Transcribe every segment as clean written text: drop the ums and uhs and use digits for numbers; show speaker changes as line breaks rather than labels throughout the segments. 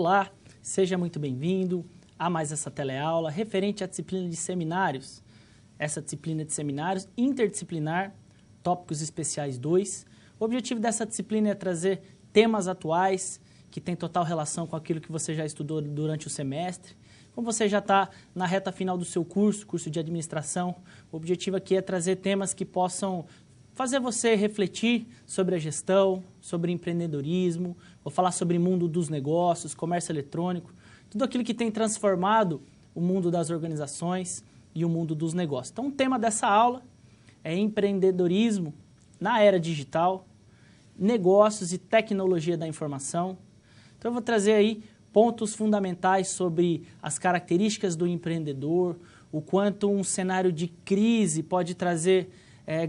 Olá, seja muito bem-vindo a mais essa teleaula referente à disciplina de seminários. Essa disciplina de seminários interdisciplinar, tópicos especiais 2. O objetivo dessa disciplina é trazer temas atuais que têm total relação com aquilo que você já estudou durante o semestre. Como você já está na reta final do seu curso de administração, o objetivo aqui é trazer temas que possam fazer você refletir sobre a gestão, sobre empreendedorismo, vou falar sobre o mundo dos negócios, comércio eletrônico, tudo aquilo que tem transformado o mundo das organizações e o mundo dos negócios. Então, o tema dessa aula é empreendedorismo na era digital, negócios e tecnologia da informação. Então, eu vou trazer aí pontos fundamentais sobre as características do empreendedor, o quanto um cenário de crise pode trazer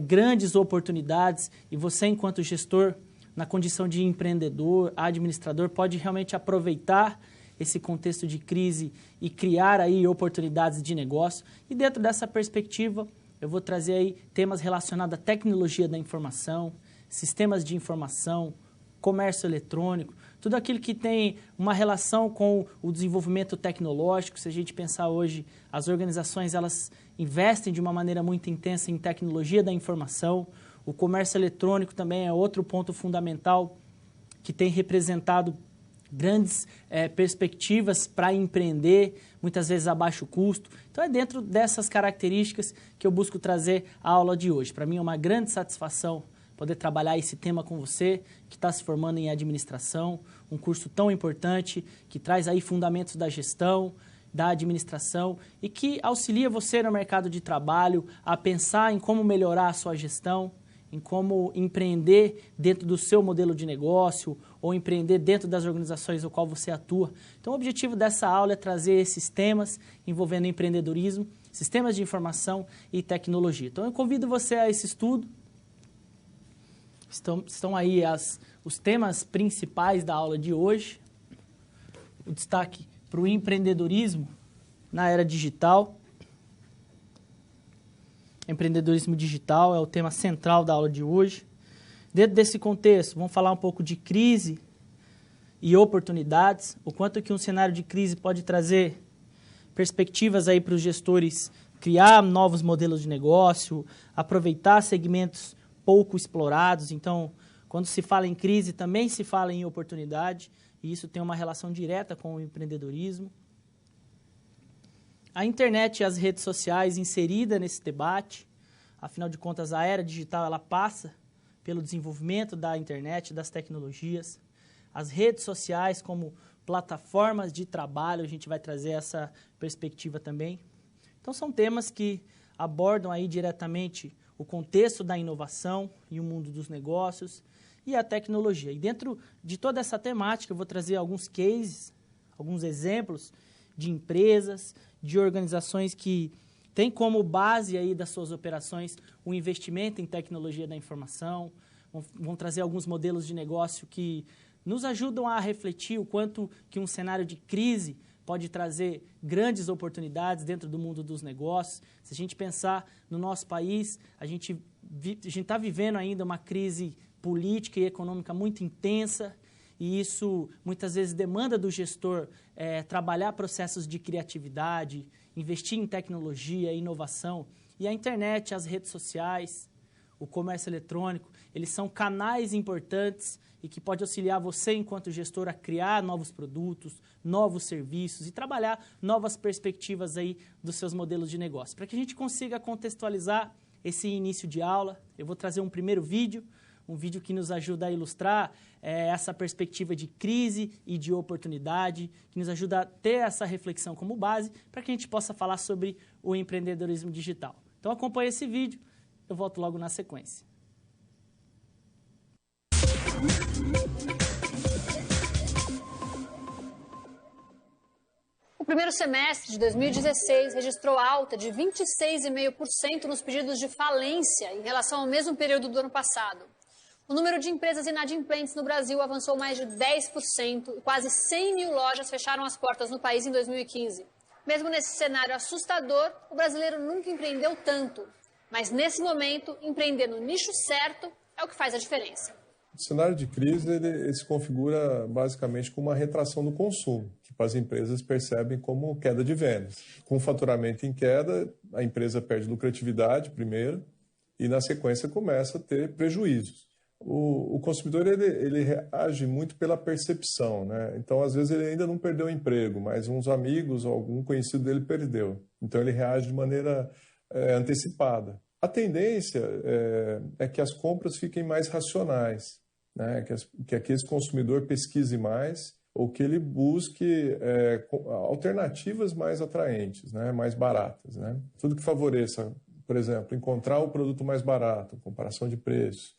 grandes oportunidades e você, enquanto gestor, na condição de empreendedor, administrador, pode realmente aproveitar esse contexto de crise e criar aí oportunidades de negócio. E dentro dessa perspectiva, eu vou trazer aí temas relacionados à tecnologia da informação, sistemas de informação, comércio eletrônico, tudo aquilo que tem uma relação com o desenvolvimento tecnológico. Se a gente pensar hoje, as organizações elas investem de uma maneira muito intensa em tecnologia da informação. O comércio eletrônico também é outro ponto fundamental que tem representado grandes perspectivas para empreender, muitas vezes a baixo custo. Então é dentro dessas características que eu busco trazer a aula de hoje. Para mim é uma grande satisfação poder trabalhar esse tema com você, que está se formando em administração, um curso tão importante, que traz aí fundamentos da gestão, da administração e que auxilia você no mercado de trabalho a pensar em como melhorar a sua gestão, em como empreender dentro do seu modelo de negócio ou empreender dentro das organizações no qual você atua. Então, o objetivo dessa aula é trazer esses temas envolvendo empreendedorismo, sistemas de informação e tecnologia. Então, eu convido você a esse estudo. Estão aí os temas principais da aula de hoje. O destaque para o empreendedorismo na era digital. Empreendedorismo digital é o tema central da aula de hoje. Dentro desse contexto, vamos falar um pouco de crise e oportunidades, o quanto que um cenário de crise pode trazer perspectivas aí para os gestores criar novos modelos de negócio, aproveitar segmentos pouco explorados. Então, quando se fala em crise, também se fala em oportunidade, e isso tem uma relação direta com o empreendedorismo. A internet e as redes sociais inserida nesse debate, afinal de contas, a era digital ela passa pelo desenvolvimento da internet, das tecnologias. As redes sociais como plataformas de trabalho, a gente vai trazer essa perspectiva também. Então, são temas que abordam aí diretamente o contexto da inovação e o mundo dos negócios e a tecnologia. E dentro de toda essa temática, eu vou trazer alguns cases, alguns exemplos de empresas, de organizações que têm como base aí das suas operações o investimento em tecnologia da informação. Vão trazer alguns modelos de negócio que nos ajudam a refletir o quanto que um cenário de crise pode trazer grandes oportunidades dentro do mundo dos negócios. Se a gente pensar no nosso país, a gente está vivendo ainda uma crise política e econômica muito intensa, e isso muitas vezes demanda do gestor trabalhar processos de criatividade, investir em tecnologia, inovação. E a internet, as redes sociais, o comércio eletrônico, eles são canais importantes e que pode auxiliar você, enquanto gestor, a criar novos produtos, novos serviços e trabalhar novas perspectivas aí dos seus modelos de negócio. Para que a gente consiga contextualizar esse início de aula, eu vou trazer um primeiro vídeo, um vídeo que nos ajuda a ilustrar essa perspectiva de crise e de oportunidade, que nos ajuda a ter essa reflexão como base, para que a gente possa falar sobre o empreendedorismo digital. Então, acompanhe esse vídeo, eu volto logo na sequência.
O primeiro semestre de 2016 registrou alta de 26,5% nos pedidos de falência em relação ao mesmo período do ano passado. O número de empresas inadimplentes no Brasil avançou mais de 10% e quase 100 mil lojas fecharam as portas no país em 2015. Mesmo nesse cenário assustador, o brasileiro nunca empreendeu tanto. Mas nesse momento, empreender no nicho certo é o que faz a diferença.
O cenário de crise ele se configura basicamente com uma retração do consumo, que as empresas percebem como queda de vendas. Com o faturamento em queda, a empresa perde lucratividade primeiro e, na sequência, começa a ter prejuízos. O consumidor ele reage muito pela percepção, né? Então, às vezes, ele ainda não perdeu o emprego, mas uns amigos ou algum conhecido dele perdeu. Então, ele reage de maneira antecipada. A tendência é que as compras fiquem mais racionais, né? Que aquele consumidor pesquise mais ou que ele busque alternativas mais atraentes, né? Mais baratas, né? Tudo que favoreça, por exemplo, encontrar o produto mais barato, comparação de preços,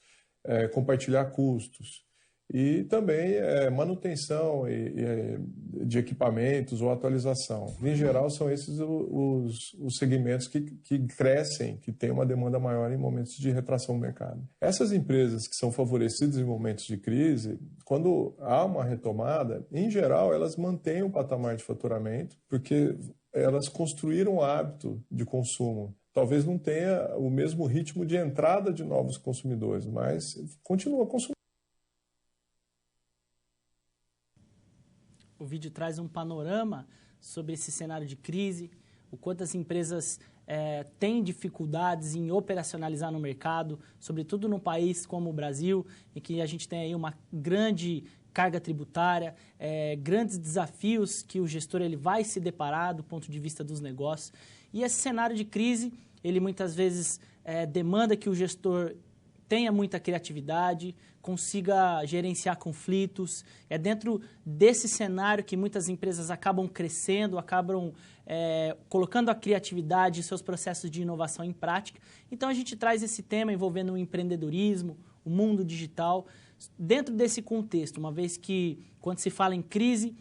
compartilhar custos e também manutenção de equipamentos ou atualização. Em geral, são esses os segmentos que crescem, que têm uma demanda maior em momentos de retração do mercado. Essas empresas que são favorecidas em momentos de crise, quando há uma retomada, em geral, elas mantêm o patamar de faturamento, porque elas construíram um hábito de consumo. Talvez não tenha o mesmo ritmo de entrada de novos consumidores, mas continua consumindo.
O vídeo traz um panorama sobre esse cenário de crise, o quanto as empresas têm dificuldades em operacionalizar no mercado, sobretudo num país como o Brasil, em que a gente tem aí uma grande carga tributária, grandes desafios que o gestor ele vai se deparar do ponto de vista dos negócios. E esse cenário de crise, ele muitas vezes demanda que o gestor tenha muita criatividade, consiga gerenciar conflitos. É dentro desse cenário que muitas empresas acabam crescendo, acabam colocando a criatividade e seus processos de inovação em prática. Então, a gente traz esse tema envolvendo o empreendedorismo, o mundo digital, dentro desse contexto, uma vez que, quando se fala em crise,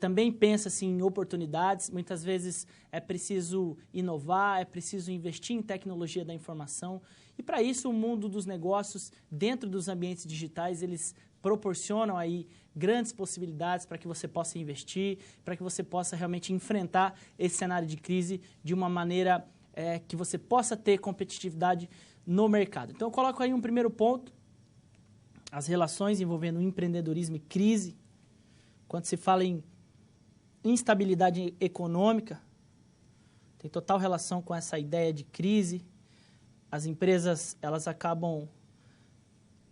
também pensa-se em oportunidades. Muitas vezes é preciso inovar, é preciso investir em tecnologia da informação. E, para isso, o mundo dos negócios, dentro dos ambientes digitais, eles proporcionam aí grandes possibilidades para que você possa investir, para que você possa realmente enfrentar esse cenário de crise de uma maneira que você possa ter competitividade no mercado. Então, eu coloco aí um primeiro ponto, as relações envolvendo empreendedorismo e crise. Quando se fala em instabilidade econômica, tem total relação com essa ideia de crise. As empresas elas acabam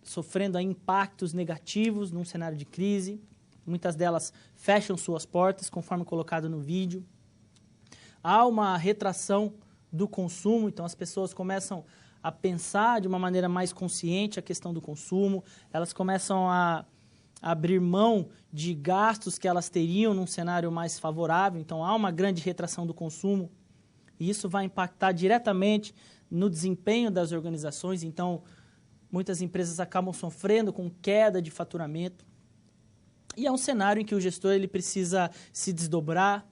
sofrendo aí impactos negativos num cenário de crise. Muitas delas fecham suas portas, conforme colocado no vídeo. Há uma retração do consumo, então as pessoas começam a pensar de uma maneira mais consciente a questão do consumo, elas começam a abrir mão de gastos que elas teriam num cenário mais favorável, então há uma grande retração do consumo, e isso vai impactar diretamente no desempenho das organizações, então muitas empresas acabam sofrendo com queda de faturamento, e é um cenário em que o gestor ele precisa se desdobrar,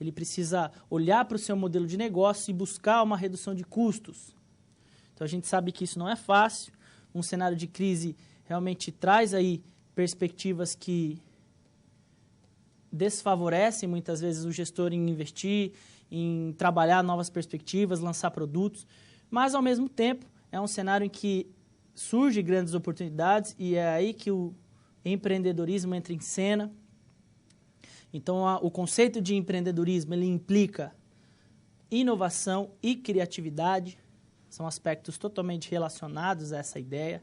ele precisa olhar para o seu modelo de negócio e buscar uma redução de custos. Então, a gente sabe que isso não é fácil. Um cenário de crise realmente traz aí perspectivas que desfavorecem, muitas vezes, o gestor em investir, em trabalhar novas perspectivas, lançar produtos. Mas, ao mesmo tempo, é um cenário em que surgem grandes oportunidades e é aí que o empreendedorismo entra em cena. Então, o conceito de empreendedorismo ele implica inovação e criatividade. São aspectos totalmente relacionados a essa ideia.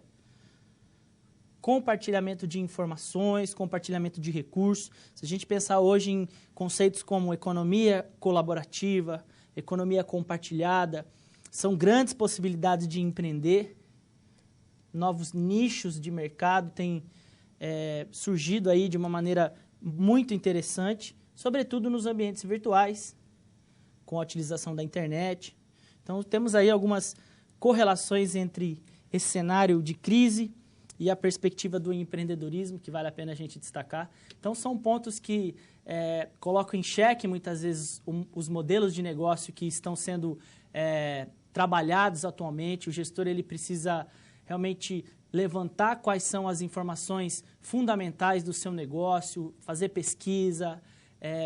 Compartilhamento de informações, compartilhamento de recursos. Se a gente pensar hoje em conceitos como economia colaborativa, economia compartilhada, são grandes possibilidades de empreender. Novos nichos de mercado têm surgido aí de uma maneira muito interessante, sobretudo nos ambientes virtuais, com a utilização da internet. Então, temos aí algumas correlações entre esse cenário de crise e a perspectiva do empreendedorismo, que vale a pena a gente destacar. Então, são pontos que colocam em xeque, muitas vezes, os modelos de negócio que estão sendo trabalhados atualmente. O gestor ele precisa realmente levantar quais são as informações fundamentais do seu negócio, fazer pesquisa,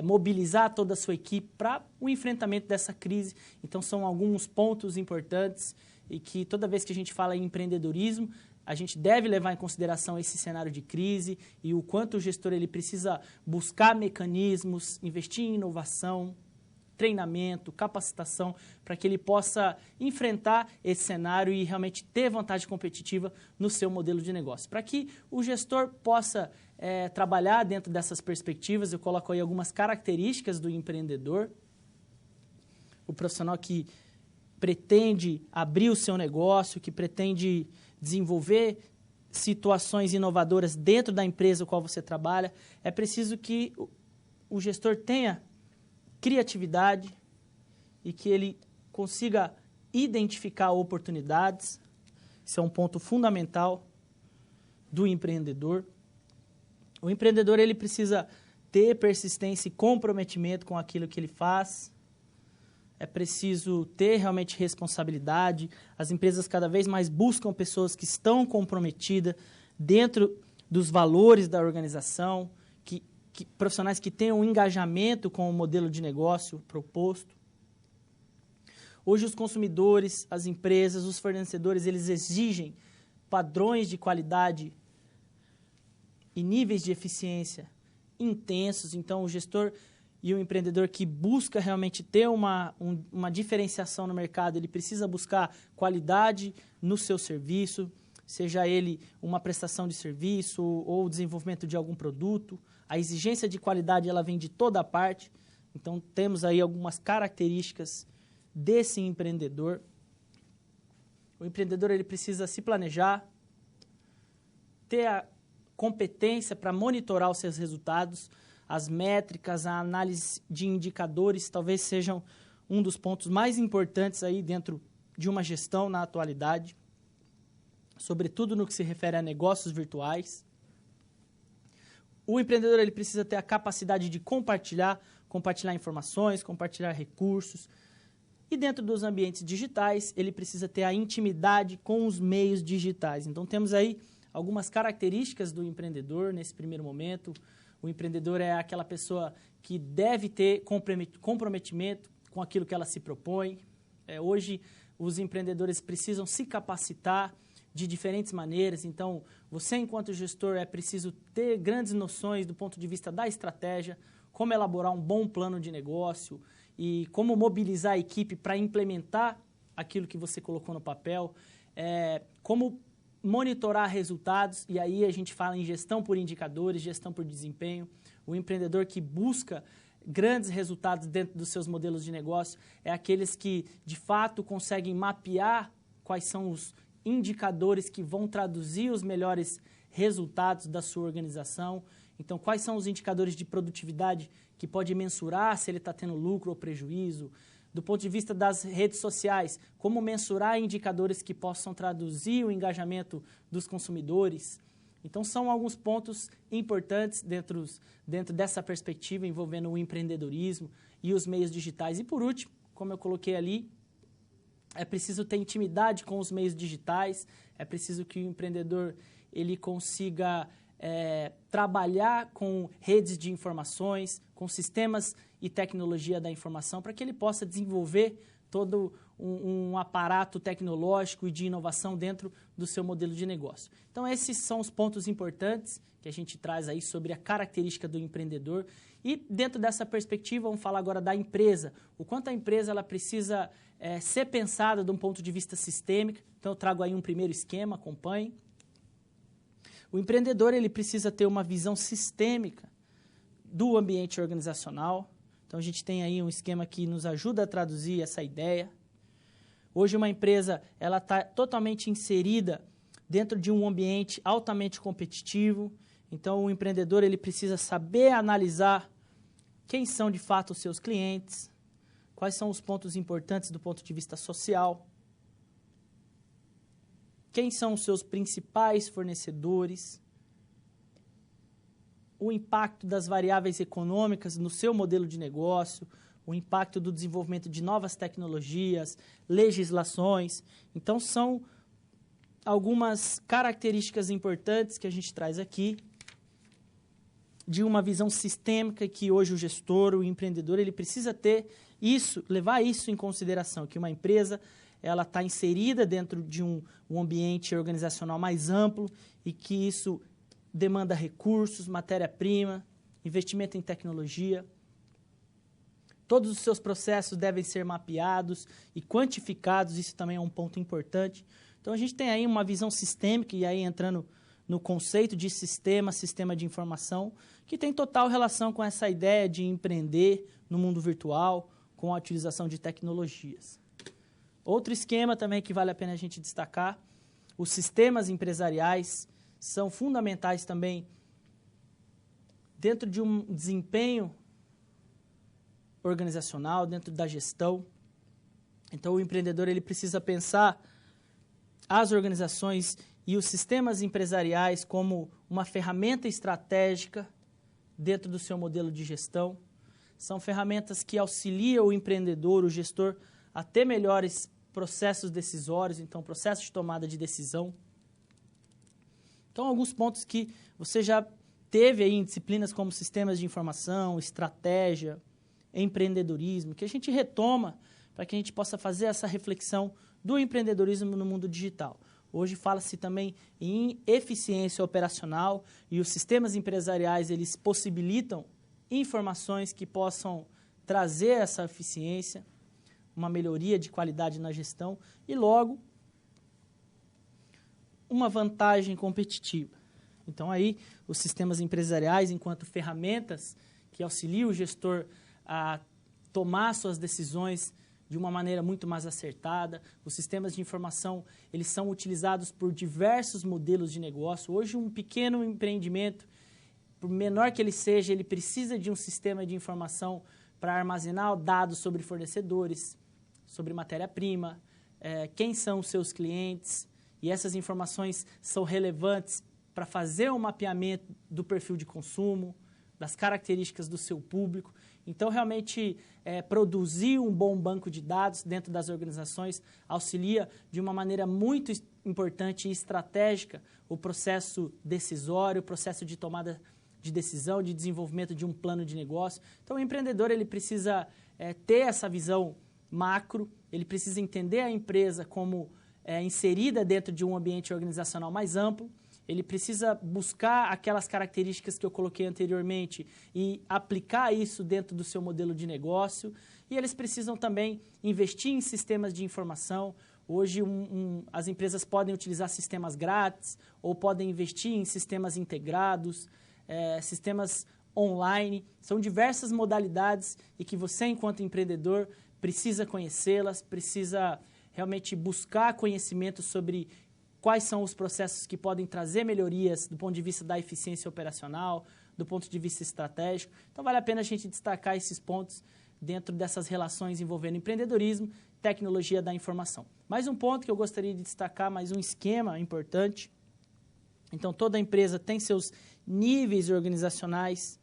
mobilizar toda a sua equipe para o enfrentamento dessa crise. Então, são alguns pontos importantes e que toda vez que a gente fala em empreendedorismo, a gente deve levar em consideração esse cenário de crise e o quanto o gestor ele precisa buscar mecanismos, investir em inovação, treinamento, capacitação, para que ele possa enfrentar esse cenário e realmente ter vantagem competitiva no seu modelo de negócio. Para que o gestor possa trabalhar dentro dessas perspectivas, eu coloco aí algumas características do empreendedor, o profissional que pretende abrir o seu negócio, que pretende desenvolver situações inovadoras dentro da empresa com a qual você trabalha. É preciso que o gestor tenha criatividade e que ele consiga identificar oportunidades. Isso é um ponto fundamental do empreendedor. O empreendedor ele precisa ter persistência e comprometimento com aquilo que ele faz. É preciso ter realmente responsabilidade. As empresas cada vez mais buscam pessoas que estão comprometidas dentro dos valores da organização, profissionais que tenham um engajamento com o modelo de negócio proposto. Hoje os consumidores, as empresas, os fornecedores, eles exigem padrões de qualidade e níveis de eficiência intensos. Então, o gestor e o empreendedor que busca realmente ter uma diferenciação no mercado, ele precisa buscar qualidade no seu serviço, seja ele uma prestação de serviço ou o desenvolvimento de algum produto. A exigência de qualidade ela vem de toda parte. Então, temos aí algumas características desse empreendedor. O empreendedor ele precisa se planejar, ter a competência para monitorar os seus resultados. As métricas, a análise de indicadores talvez sejam um dos pontos mais importantes aí dentro de uma gestão na atualidade, sobretudo no que se refere a negócios virtuais. O empreendedor ele precisa ter a capacidade de compartilhar informações, compartilhar recursos. E dentro dos ambientes digitais, ele precisa ter a intimidade com os meios digitais. Então, temos aí algumas características do empreendedor nesse primeiro momento. O empreendedor é aquela pessoa que deve ter comprometimento com aquilo que ela se propõe. Hoje, os empreendedores precisam se capacitar de diferentes maneiras. Então, você, enquanto gestor, é preciso ter grandes noções do ponto de vista da estratégia, como elaborar um bom plano de negócio e como mobilizar a equipe para implementar aquilo que você colocou no papel, como monitorar resultados, e aí a gente fala em gestão por indicadores, gestão por desempenho. O empreendedor que busca grandes resultados dentro dos seus modelos de negócio é aqueles que, de fato, conseguem mapear quais são os indicadores que vão traduzir os melhores resultados da sua organização. Então, quais são os indicadores de produtividade que pode mensurar se ele está tendo lucro ou prejuízo? Do ponto de vista das redes sociais, como mensurar indicadores que possam traduzir o engajamento dos consumidores? Então, são alguns pontos importantes dentro dessa perspectiva envolvendo o empreendedorismo e os meios digitais. E, por último, como eu coloquei ali, é preciso ter intimidade com os meios digitais, é preciso que o empreendedor ele consiga trabalhar com redes de informações, com sistemas e tecnologia da informação, para que ele possa desenvolver todo um aparato tecnológico e de inovação dentro do seu modelo de negócio. Então, esses são os pontos importantes que a gente traz aí sobre a característica do empreendedor. E, dentro dessa perspectiva, vamos falar agora da empresa. O quanto a empresa ela precisa ser pensada de um ponto de vista sistêmico. Então, eu trago aí um primeiro esquema, acompanhe. O empreendedor ele precisa ter uma visão sistêmica do ambiente organizacional. Então, a gente tem aí um esquema que nos ajuda a traduzir essa ideia. Hoje, uma empresa ela está totalmente inserida dentro de um ambiente altamente competitivo. Então, o empreendedor ele precisa saber analisar quem são, de fato, os seus clientes, quais são os pontos importantes do ponto de vista social, quem são os seus principais fornecedores, o impacto das variáveis econômicas no seu modelo de negócio, o impacto do desenvolvimento de novas tecnologias, legislações. Então, são algumas características importantes que a gente traz aqui de uma visão sistêmica que hoje o gestor, o empreendedor, ele precisa ter isso, levar isso em consideração, que uma empresa ela está inserida dentro de um ambiente organizacional mais amplo e que isso demanda recursos, matéria-prima, investimento em tecnologia. Todos os seus processos devem ser mapeados e quantificados, isso também é um ponto importante. Então, a gente tem aí uma visão sistêmica, e aí entrando no conceito de sistema de informação, que tem total relação com essa ideia de empreender no mundo virtual, com a utilização de tecnologias. Outro esquema também que vale a pena a gente destacar, os sistemas empresariais são fundamentais também dentro de um desempenho organizacional, dentro da gestão. Então, o empreendedor ele precisa pensar as organizações e os sistemas empresariais como uma ferramenta estratégica dentro do seu modelo de gestão. São ferramentas que auxiliam o empreendedor, o gestor, a ter melhores processos decisórios, então, processo de tomada de decisão. Então, alguns pontos que você já teve aí em disciplinas como sistemas de informação, estratégia, empreendedorismo, que a gente retoma para que a gente possa fazer essa reflexão do empreendedorismo no mundo digital. Hoje fala-se também em eficiência operacional e os sistemas empresariais eles possibilitam informações que possam trazer essa eficiência, uma melhoria de qualidade na gestão e, logo, uma vantagem competitiva. Então, aí, os sistemas empresariais, enquanto ferramentas que auxiliam o gestor a tomar suas decisões de uma maneira muito mais acertada. Os sistemas de informação, eles são utilizados por diversos modelos de negócio. Hoje, um pequeno empreendimento, por menor que ele seja, ele precisa de um sistema de informação para armazenar dados sobre fornecedores, sobre matéria-prima, quem são os seus clientes, e essas informações são relevantes para fazer um mapeamento do perfil de consumo, das características do seu público. Então, realmente, produzir um bom banco de dados dentro das organizações auxilia de uma maneira muito importante e estratégica o processo decisório, o processo de tomada de decisão, de desenvolvimento de um plano de negócio. Então, o empreendedor ele precisa ter essa visão macro, ele precisa entender a empresa como inserida dentro de um ambiente organizacional mais amplo. Ele precisa buscar aquelas características que eu coloquei anteriormente e aplicar isso dentro do seu modelo de negócio. E eles precisam também investir em sistemas de informação. Hoje, as empresas podem utilizar sistemas grátis ou podem investir em sistemas integrados, sistemas online. São diversas modalidades e que você, enquanto empreendedor, precisa conhecê-las, precisa realmente buscar conhecimento sobre quais são os processos que podem trazer melhorias do ponto de vista da eficiência operacional, do ponto de vista estratégico. Então, vale a pena a gente destacar esses pontos dentro dessas relações envolvendo empreendedorismo, tecnologia da informação. Mais um ponto que eu gostaria de destacar, mais um esquema importante. Então, toda empresa tem seus níveis organizacionais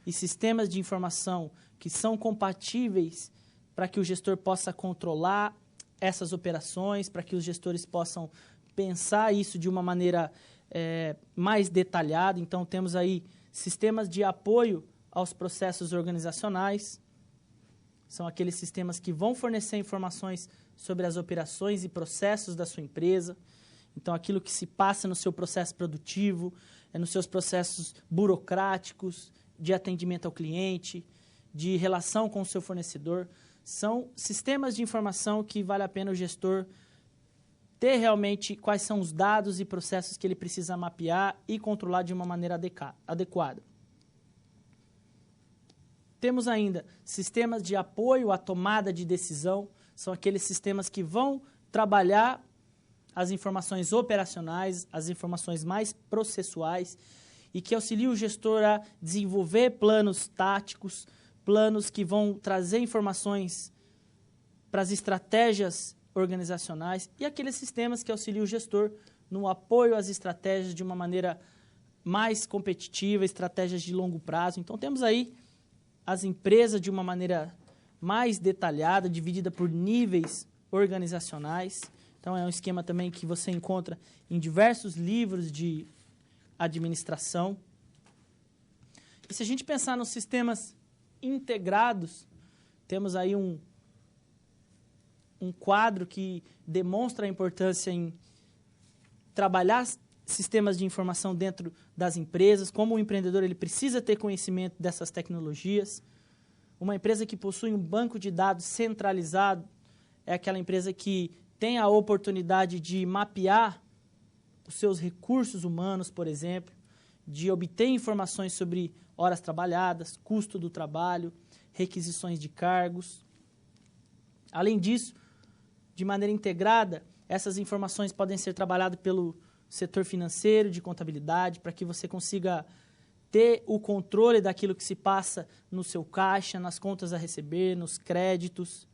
e sistemas de informação que são compatíveis para que o gestor possa controlar essas operações, para que os gestores possam pensar isso de uma maneira mais detalhada. Então, temos aí sistemas de apoio aos processos organizacionais. São aqueles sistemas que vão fornecer informações sobre as operações e processos da sua empresa. Então, aquilo que se passa no seu processo produtivo, nos seus processos burocráticos, de atendimento ao cliente, de relação com o seu fornecedor. São sistemas de informação que vale a pena o gestor ter realmente quais são os dados e processos que ele precisa mapear e controlar de uma maneira adequada. Temos ainda sistemas de apoio à tomada de decisão, são aqueles sistemas que vão trabalhar as informações operacionais, as informações mais processuais e que auxiliam o gestor a desenvolver planos táticos, planos que vão trazer informações para as estratégias organizacionais e aqueles sistemas que auxiliam o gestor no apoio às estratégias de uma maneira mais competitiva, estratégias de longo prazo. Então, temos aí as empresas de uma maneira mais detalhada, dividida por níveis organizacionais. Então, é um esquema também que você encontra em diversos livros de administração. E se a gente pensar nos sistemas integrados, temos aí um quadro que demonstra a importância em trabalhar sistemas de informação dentro das empresas, como o empreendedor ele precisa ter conhecimento dessas tecnologias. Uma empresa que possui um banco de dados centralizado é aquela empresa que tem a oportunidade de mapear os seus recursos humanos, por exemplo, de obter informações sobre horas trabalhadas, custo do trabalho, requisições de cargos. Além disso, de maneira integrada, essas informações podem ser trabalhadas pelo setor financeiro, de contabilidade, para que você consiga ter o controle daquilo que se passa no seu caixa, nas contas a receber, nos créditos.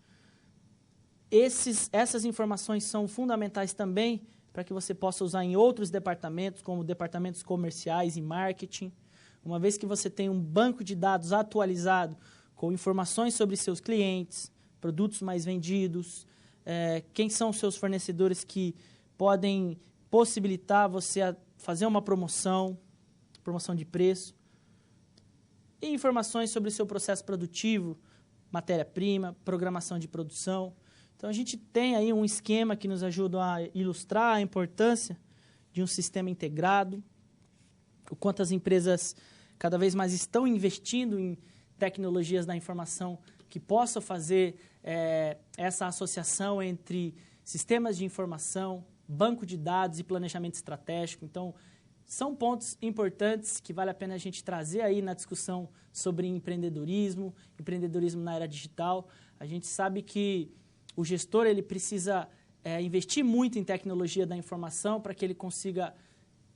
Essas informações são fundamentais também para que você possa usar em outros departamentos, como departamentos comerciais e marketing. Uma vez que você tem um banco de dados atualizado com informações sobre seus clientes, produtos mais vendidos, quem são os seus fornecedores que podem possibilitar você a fazer uma promoção de preço, e informações sobre o seu processo produtivo, matéria-prima, programação de produção. Então, a gente tem aí um esquema que nos ajuda a ilustrar a importância de um sistema integrado, o quanto as empresas cada vez mais estão investindo em tecnologias da informação que possam fazer essa associação entre sistemas de informação, banco de dados e planejamento estratégico. Então, são pontos importantes que vale a pena a gente trazer aí na discussão sobre empreendedorismo na era digital. A gente sabe que o gestor ele precisa investir muito em tecnologia da informação para que ele consiga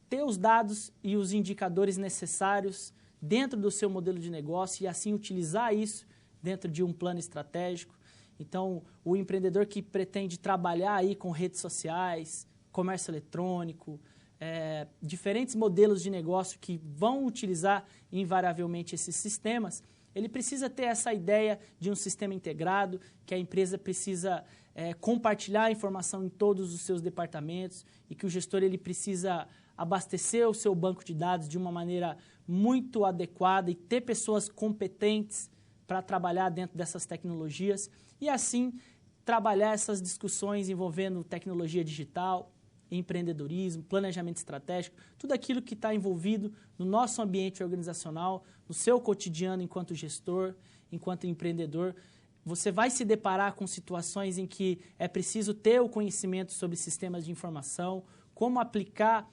ter os dados e os indicadores necessários dentro do seu modelo de negócio e assim utilizar isso dentro de um plano estratégico. Então, o empreendedor que pretende trabalhar aí com redes sociais, comércio eletrônico, diferentes modelos de negócio que vão utilizar invariavelmente esses sistemas, ele precisa ter essa ideia de um sistema integrado, que a empresa precisa compartilhar a informação em todos os seus departamentos e que o gestor ele precisa abastecer o seu banco de dados de uma maneira muito adequada e ter pessoas competentes para trabalhar dentro dessas tecnologias e, assim, trabalhar essas discussões envolvendo tecnologia digital, empreendedorismo, planejamento estratégico, tudo aquilo que está envolvido no nosso ambiente organizacional, no seu cotidiano enquanto gestor, enquanto empreendedor. Você vai se deparar com situações em que é preciso ter o conhecimento sobre sistemas de informação, como aplicar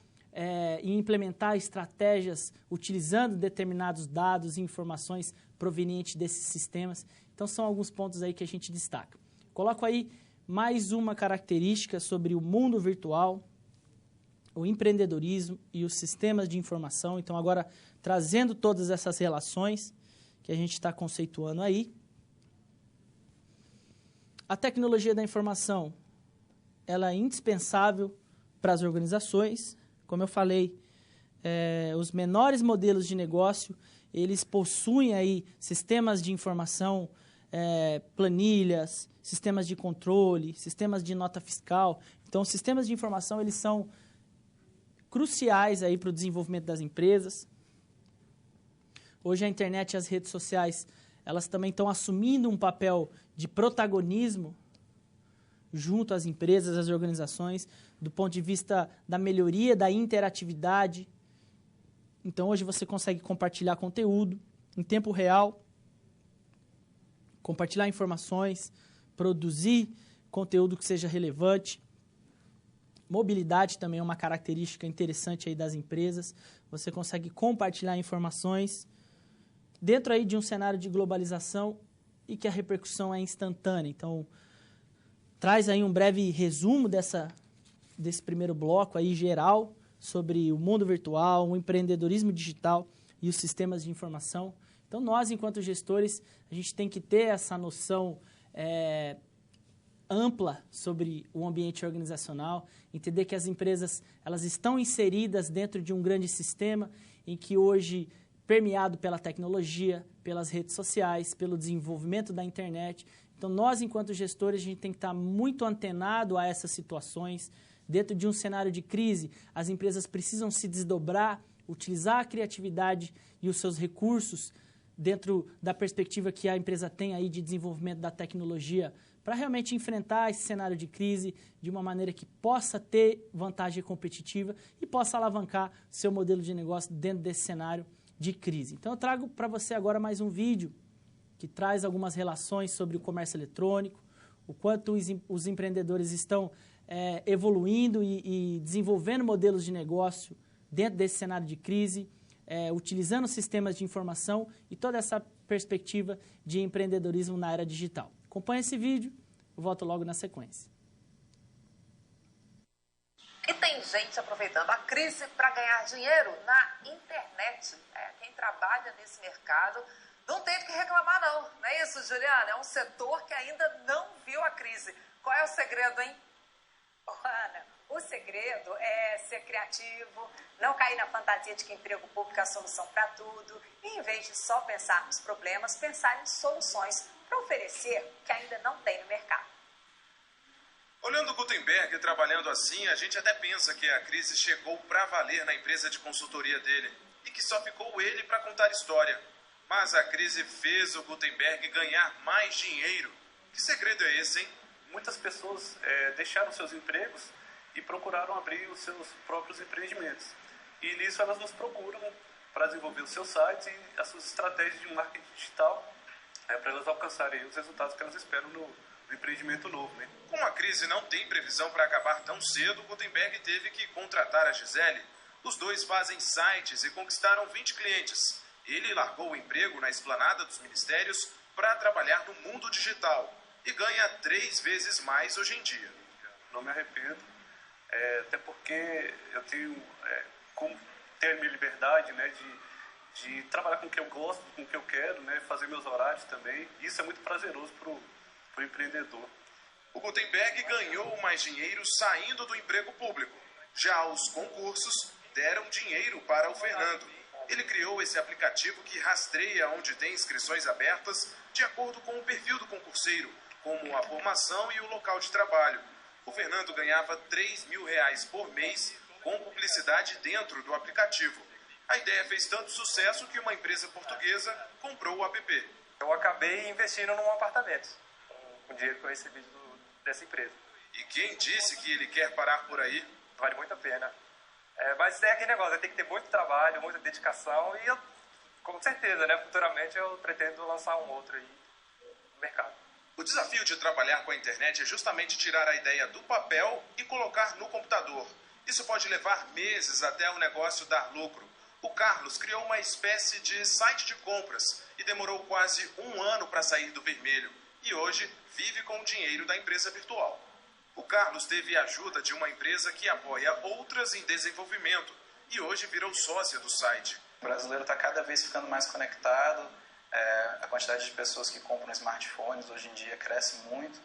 e implementar estratégias utilizando determinados dados e informações provenientes desses sistemas. Então, são alguns pontos aí que a gente destaca. Coloco aí mais uma característica sobre o mundo virtual, o empreendedorismo e os sistemas de informação. Então, agora, trazendo todas essas relações que a gente está conceituando aí. A tecnologia da informação, ela é indispensável para as organizações. Como eu falei, os menores modelos de negócio, eles possuem aí sistemas de informação, planilhas, sistemas de controle, sistemas de nota fiscal. Então, os sistemas de informação, eles são cruciais aí para o desenvolvimento das empresas. Hoje, a internet e as redes sociais, elas também estão assumindo um papel de protagonismo junto às empresas, às organizações, do ponto de vista da melhoria da interatividade. Então, hoje você consegue compartilhar conteúdo em tempo real, compartilhar informações, produzir conteúdo que seja relevante. Mobilidade também é uma característica interessante aí das empresas. Você consegue compartilhar informações dentro aí de um cenário de globalização e que a repercussão é instantânea. Então, traz aí um breve resumo desse primeiro bloco aí geral sobre o mundo virtual, o empreendedorismo digital e os sistemas de informação. Então, nós, enquanto gestores, a gente tem que ter essa noção ampla sobre o ambiente organizacional, entender que as empresas elas estão inseridas dentro de um grande sistema em que hoje, permeado pela tecnologia, pelas redes sociais, pelo desenvolvimento da internet. Então, nós, enquanto gestores, a gente tem que estar muito antenado a essas situações. Dentro de um cenário de crise, as empresas precisam se desdobrar, utilizar a criatividade e os seus recursos dentro da perspectiva que a empresa tem aí de desenvolvimento da tecnologia para realmente enfrentar esse cenário de crise de uma maneira que possa ter vantagem competitiva e possa alavancar seu modelo de negócio dentro desse cenário de crise. Então, eu trago para você agora mais um vídeo que traz algumas relações sobre o comércio eletrônico, o quanto os empreendedores estão evoluindo e desenvolvendo modelos de negócio dentro desse cenário de crise, utilizando sistemas de informação e toda essa perspectiva de empreendedorismo na era digital. Acompanhe esse vídeo, eu volto logo na sequência.
E tem gente aproveitando a crise para ganhar dinheiro na internet. Quem trabalha nesse mercado não tem o que reclamar não. Não é isso, Juliana? É um setor que ainda não viu a crise. Qual é o segredo, hein?
Ana, o segredo é ser criativo, não cair na fantasia de que emprego público é a solução para tudo e, em vez de só pensar nos problemas, pensar em soluções para oferecer o que ainda não tem no mercado.
Olhando o Gutenberg trabalhando assim, a gente até pensa que a crise chegou para valer na empresa de consultoria dele e que só ficou ele para contar história. Mas a crise fez o Gutenberg ganhar mais dinheiro. Que segredo é esse, hein?
Muitas pessoas deixaram seus empregos e procuraram abrir os seus próprios empreendimentos. E nisso elas nos procuram para desenvolver os seus sites e as suas estratégias de marketing digital para elas alcançarem os resultados que elas esperam no empreendimento novo, né?
Como a crise não tem previsão para acabar tão cedo, Gutenberg teve que contratar a Gisele. Os dois fazem sites e conquistaram 20 clientes. Ele largou o emprego na esplanada dos ministérios para trabalhar no mundo digital e ganha 3 vezes mais hoje em dia.
Não me arrependo, até porque eu tenho como ter a minha liberdade, né, de trabalhar com o que eu gosto, com o que eu quero, né, fazer meus horários também. Isso é muito prazeroso para o empreendedor.
O Gutenberg ganhou mais dinheiro saindo do emprego público. Já os concursos deram dinheiro para o Fernando. Ele criou esse aplicativo que rastreia onde tem inscrições abertas de acordo com o perfil do concurseiro, como a formação e o local de trabalho. O Fernando ganhava R$3.000 por mês com publicidade dentro do aplicativo. A ideia fez tanto sucesso que uma empresa portuguesa comprou o app.
Eu acabei investindo num apartamento, com o dinheiro que eu recebi dessa empresa.
E quem disse que ele quer parar por aí?
Vale muito a pena. Mas é aquele negócio, tem que ter muito trabalho, muita dedicação e eu, com certeza, né, futuramente eu pretendo lançar um outro aí no mercado.
O desafio de trabalhar com a internet é justamente tirar a ideia do papel e colocar no computador. Isso pode levar meses até o negócio dar lucro. O Carlos criou uma espécie de site de compras e demorou quase 1 ano para sair do vermelho. E hoje vive com o dinheiro da empresa virtual. O Carlos teve a ajuda de uma empresa que apoia outras em desenvolvimento e hoje virou sócia do site.
O brasileiro está cada vez ficando mais conectado, a quantidade de pessoas que compram smartphones hoje em dia cresce muito,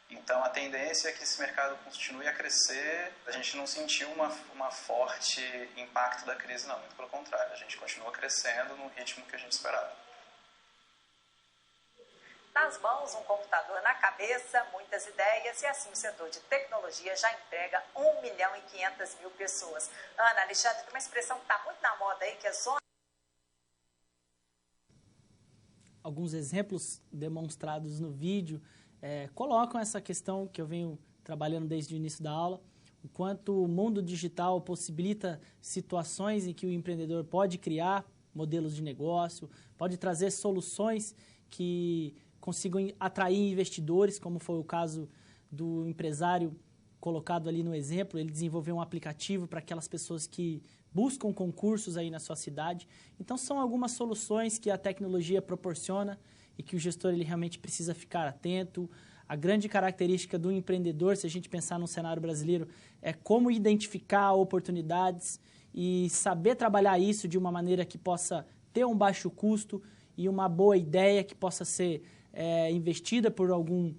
então a tendência é que esse mercado continue a crescer. A gente não sentiu uma forte impacto da crise, não, muito pelo contrário, a gente continua crescendo no ritmo que a gente esperava.
Nas mãos, um computador na cabeça, muitas ideias, e assim o setor de tecnologia já emprega 1.500.000 pessoas. Ana, Alexandre, tem uma expressão que está muito na moda aí, que é zona.
Alguns exemplos demonstrados no vídeo colocam essa questão que eu venho trabalhando desde o início da aula, o quanto o mundo digital possibilita situações em que o empreendedor pode criar modelos de negócio, pode trazer soluções que consigam atrair investidores, como foi o caso do empresário colocado ali no exemplo. Ele desenvolveu um aplicativo para aquelas pessoas que buscam concursos aí na sua cidade. Então, são algumas soluções que a tecnologia proporciona e que o gestor ele realmente precisa ficar atento. A grande característica do empreendedor, se a gente pensar no cenário brasileiro, é como identificar oportunidades e saber trabalhar isso de uma maneira que possa ter um baixo custo e uma boa ideia que possa ser investida por algum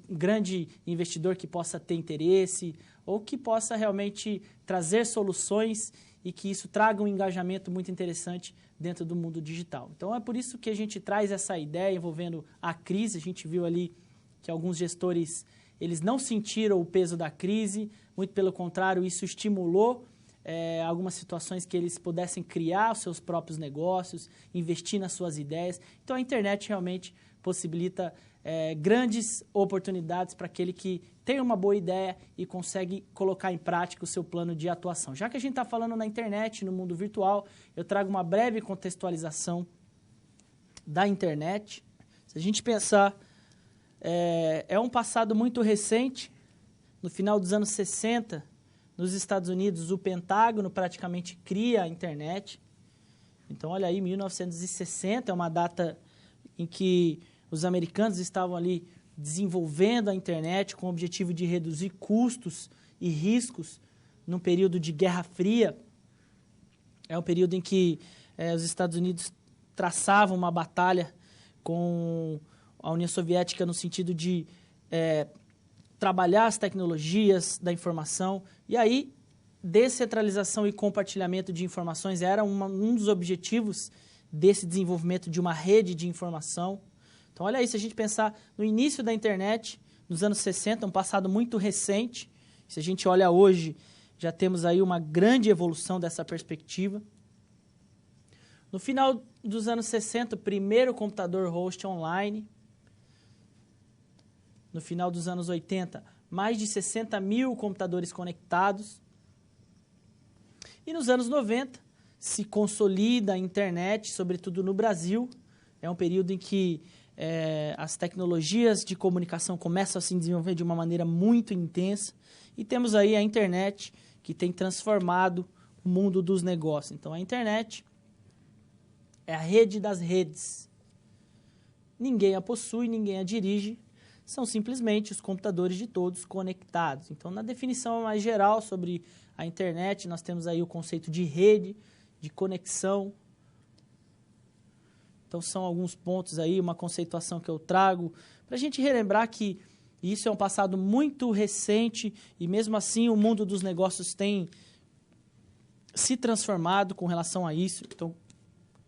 grande investidor que possa ter interesse ou que possa realmente trazer soluções e que isso traga um engajamento muito interessante dentro do mundo digital. Então, é por isso que a gente traz essa ideia envolvendo a crise. A gente viu ali que alguns gestores eles não sentiram o peso da crise, muito pelo contrário, isso estimulou algumas situações que eles pudessem criar os seus próprios negócios, investir nas suas ideias. Então, a internet realmente possibilita grandes oportunidades para aquele que tem uma boa ideia e consegue colocar em prática o seu plano de atuação. Já que a gente está falando na internet, no mundo virtual, eu trago uma breve contextualização da internet. Se a gente pensar, é um passado muito recente. No final dos anos 60, nos Estados Unidos, o Pentágono praticamente cria a internet. Então, olha aí, 1960 é uma data em que os americanos estavam ali desenvolvendo a internet com o objetivo de reduzir custos e riscos num período de Guerra Fria. É um período em que os Estados Unidos traçavam uma batalha com a União Soviética no sentido de trabalhar as tecnologias da informação. E aí, descentralização e compartilhamento de informações era um dos objetivos desse desenvolvimento de uma rede de informação. Então, olha aí, se a gente pensar no início da internet, nos anos 60, um passado muito recente, se a gente olha hoje, já temos aí uma grande evolução dessa perspectiva. No final dos anos 60, o primeiro computador host online. No final dos anos 80, mais de 60 mil computadores conectados. E nos anos 90, se consolida a internet, sobretudo no Brasil. É um período em que as tecnologias de comunicação começam a se desenvolver de uma maneira muito intensa. E temos aí a internet, que tem transformado o mundo dos negócios. Então, a internet é a rede das redes. Ninguém a possui, ninguém a dirige. São simplesmente os computadores de todos conectados. Então, na definição mais geral sobre a internet, nós temos aí o conceito de rede, de conexão. Então, são alguns pontos aí, uma conceituação que eu trago, para a gente relembrar que isso é um passado muito recente e, mesmo assim, o mundo dos negócios tem se transformado com relação a isso. Então,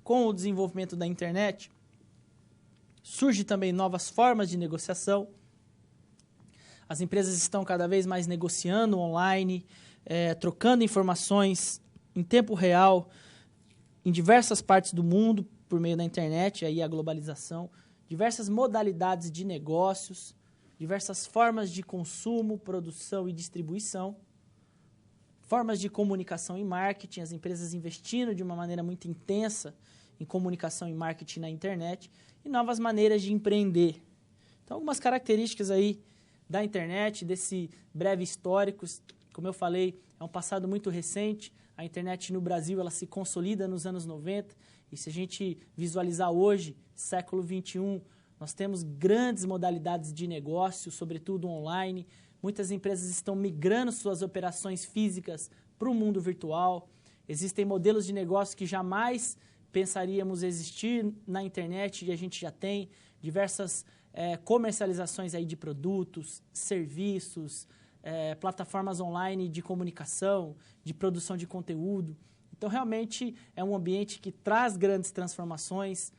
com o desenvolvimento da internet, surgem também novas formas de negociação. As empresas estão cada vez mais negociando online, trocando informações em tempo real em diversas partes do mundo por meio da internet, aí a globalização, diversas modalidades de negócios, diversas formas de consumo, produção e distribuição, formas de comunicação e marketing, as empresas investindo de uma maneira muito intensa em comunicação e marketing na internet, e novas maneiras de empreender. Então, algumas características aí da internet, desse breve histórico, como eu falei, é um passado muito recente. A internet no Brasil, ela se consolida nos anos 90, e se a gente visualizar hoje, século XXI, nós temos grandes modalidades de negócio, sobretudo online. Muitas empresas estão migrando suas operações físicas para o mundo virtual. Existem modelos de negócio que jamais pensaríamos existir na internet, e a gente já tem diversas comercializações aí de produtos, serviços, plataformas online de comunicação, de produção de conteúdo. Então, realmente, é um ambiente que traz grandes transformações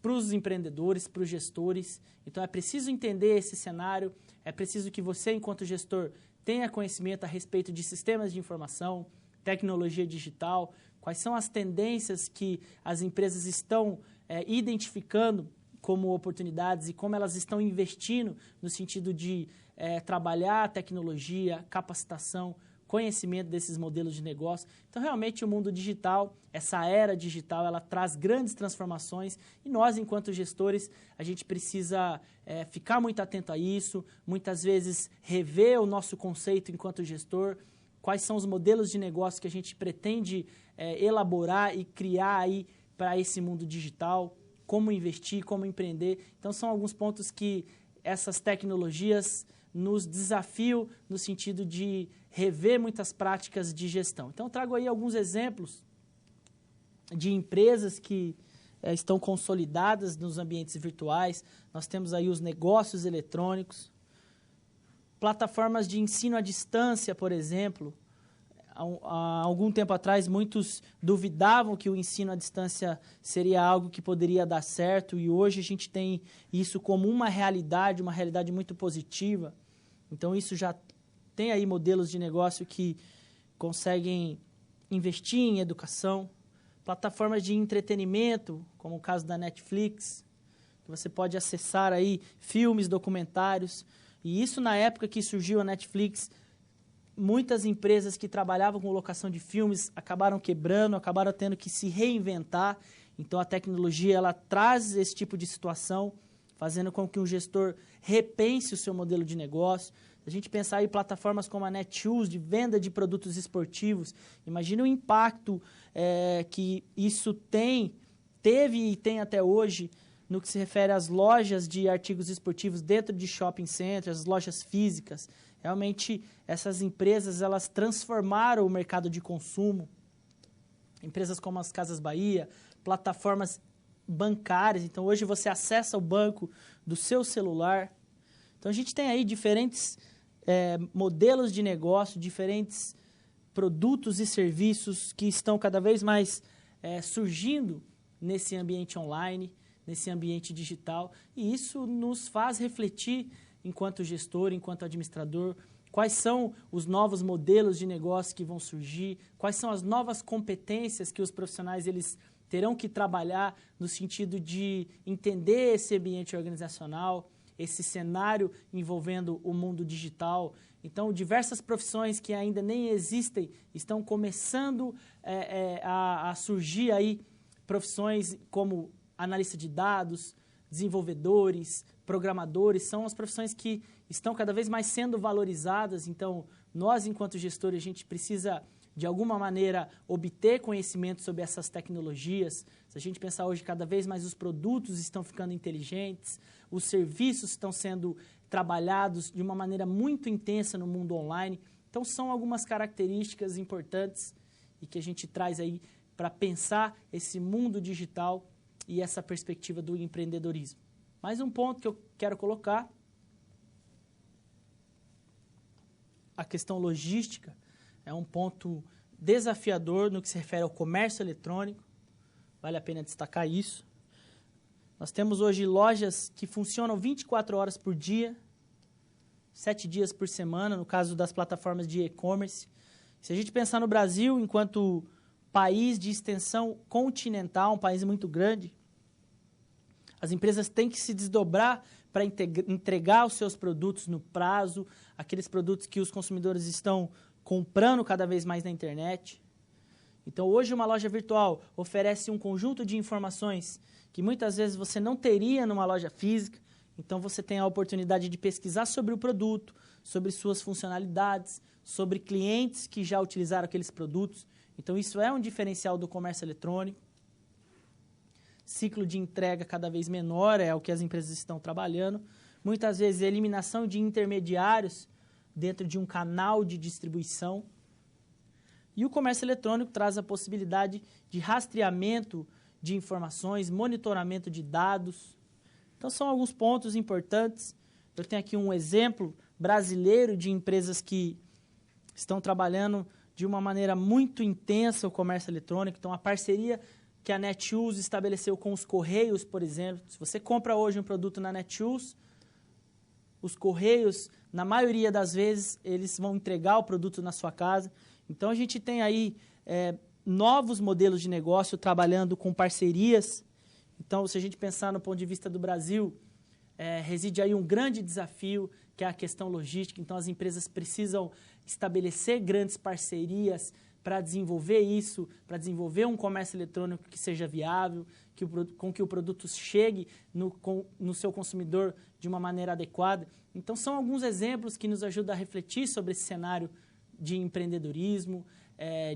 para os empreendedores, para os gestores. Então, é preciso entender esse cenário, é preciso que você, enquanto gestor, tenha conhecimento a respeito de sistemas de informação, tecnologia digital, quais são as tendências que as empresas estão identificando como oportunidades e como elas estão investindo no sentido de trabalhar a tecnologia, capacitação, conhecimento desses modelos de negócio. Então, realmente, o mundo digital, essa era digital, ela traz grandes transformações e nós, enquanto gestores, a gente precisa ficar muito atento a isso, muitas vezes rever o nosso conceito enquanto gestor, quais são os modelos de negócio que a gente pretende elaborar e criar aí para esse mundo digital, como investir, como empreender. Então, são alguns pontos que essas tecnologias nos desafiam no sentido de rever muitas práticas de gestão. Então, eu trago aí alguns exemplos de empresas que estão consolidadas nos ambientes virtuais. Nós temos aí os negócios eletrônicos, plataformas de ensino à distância, por exemplo. Há algum tempo atrás, muitos duvidavam que o ensino à distância seria algo que poderia dar certo, e hoje a gente tem isso como uma realidade muito positiva. Então, isso já tem aí modelos de negócio que conseguem investir em educação, plataformas de entretenimento, como o caso da Netflix, que você pode acessar aí filmes, documentários. E isso na época que surgiu a Netflix, muitas empresas que trabalhavam com locação de filmes acabaram quebrando, acabaram tendo que se reinventar. Então, a tecnologia ela traz esse tipo de situação, fazendo com que um gestor repense o seu modelo de negócio. Se a gente pensar em plataformas como a Netshoes, de venda de produtos esportivos, imagine o impacto que isso teve e tem até hoje no que se refere às lojas de artigos esportivos dentro de shopping centers, as lojas físicas. Realmente, essas empresas elas transformaram o mercado de consumo. Empresas como as Casas Bahia, plataformas bancárias. Então, hoje você acessa o banco do seu celular. Então, a gente tem aí diferentes modelos de negócio, diferentes produtos e serviços que estão cada vez mais surgindo nesse ambiente online, nesse ambiente digital. E isso nos faz refletir, enquanto gestor, enquanto administrador, quais são os novos modelos de negócio que vão surgir, quais são as novas competências que os profissionais eles terão que trabalhar no sentido de entender esse ambiente organizacional, esse cenário envolvendo o mundo digital. Então, diversas profissões que ainda nem existem estão começando a surgir aí, profissões como analista de dados, desenvolvedores, programadores, são as profissões que estão cada vez mais sendo valorizadas. Então, nós, enquanto gestores, a gente precisa, de alguma maneira, obter conhecimento sobre essas tecnologias. Se a gente pensar hoje, cada vez mais os produtos estão ficando inteligentes, os serviços estão sendo trabalhados de uma maneira muito intensa no mundo online. Então, são algumas características importantes e que a gente traz aí para pensar esse mundo digital e essa perspectiva do empreendedorismo. Mais um ponto que eu quero colocar, a questão logística é um ponto desafiador no que se refere ao comércio eletrônico, vale a pena destacar isso. Nós temos hoje lojas que funcionam 24 horas por dia, 7 dias por semana, no caso das plataformas de e-commerce. Se a gente pensar no Brasil, enquanto país de extensão continental, um país muito grande, as empresas têm que se desdobrar para entregar os seus produtos no prazo, aqueles produtos que os consumidores estão comprando cada vez mais na internet. Então, hoje, uma loja virtual oferece um conjunto de informações que muitas vezes você não teria numa loja física. Então, você tem a oportunidade de pesquisar sobre o produto, sobre suas funcionalidades, sobre clientes que já utilizaram aqueles produtos. Então, isso é um diferencial do comércio eletrônico. Ciclo de entrega cada vez menor é o que as empresas estão trabalhando. Muitas vezes, a eliminação de intermediários dentro de um canal de distribuição. E o comércio eletrônico traz a possibilidade de rastreamento de informações, monitoramento de dados. Então, são alguns pontos importantes. Eu tenho aqui um exemplo brasileiro de empresas que estão trabalhando de uma maneira muito intensa o comércio eletrônico. Então, a parceria que a Netshoes estabeleceu com os Correios, por exemplo. Se você compra hoje um produto na Netshoes, os Correios, na maioria das vezes, eles vão entregar o produto na sua casa. Então, a gente tem aí novos modelos de negócio trabalhando com parcerias. Então, se a gente pensar no ponto de vista do Brasil, reside aí um grande desafio, que é a questão logística. Então, as empresas precisam estabelecer grandes parcerias para desenvolver isso, para desenvolver um comércio eletrônico que seja viável, com que o produto chegue no seu consumidor de uma maneira adequada. Então, são alguns exemplos que nos ajudam a refletir sobre esse cenário de empreendedorismo,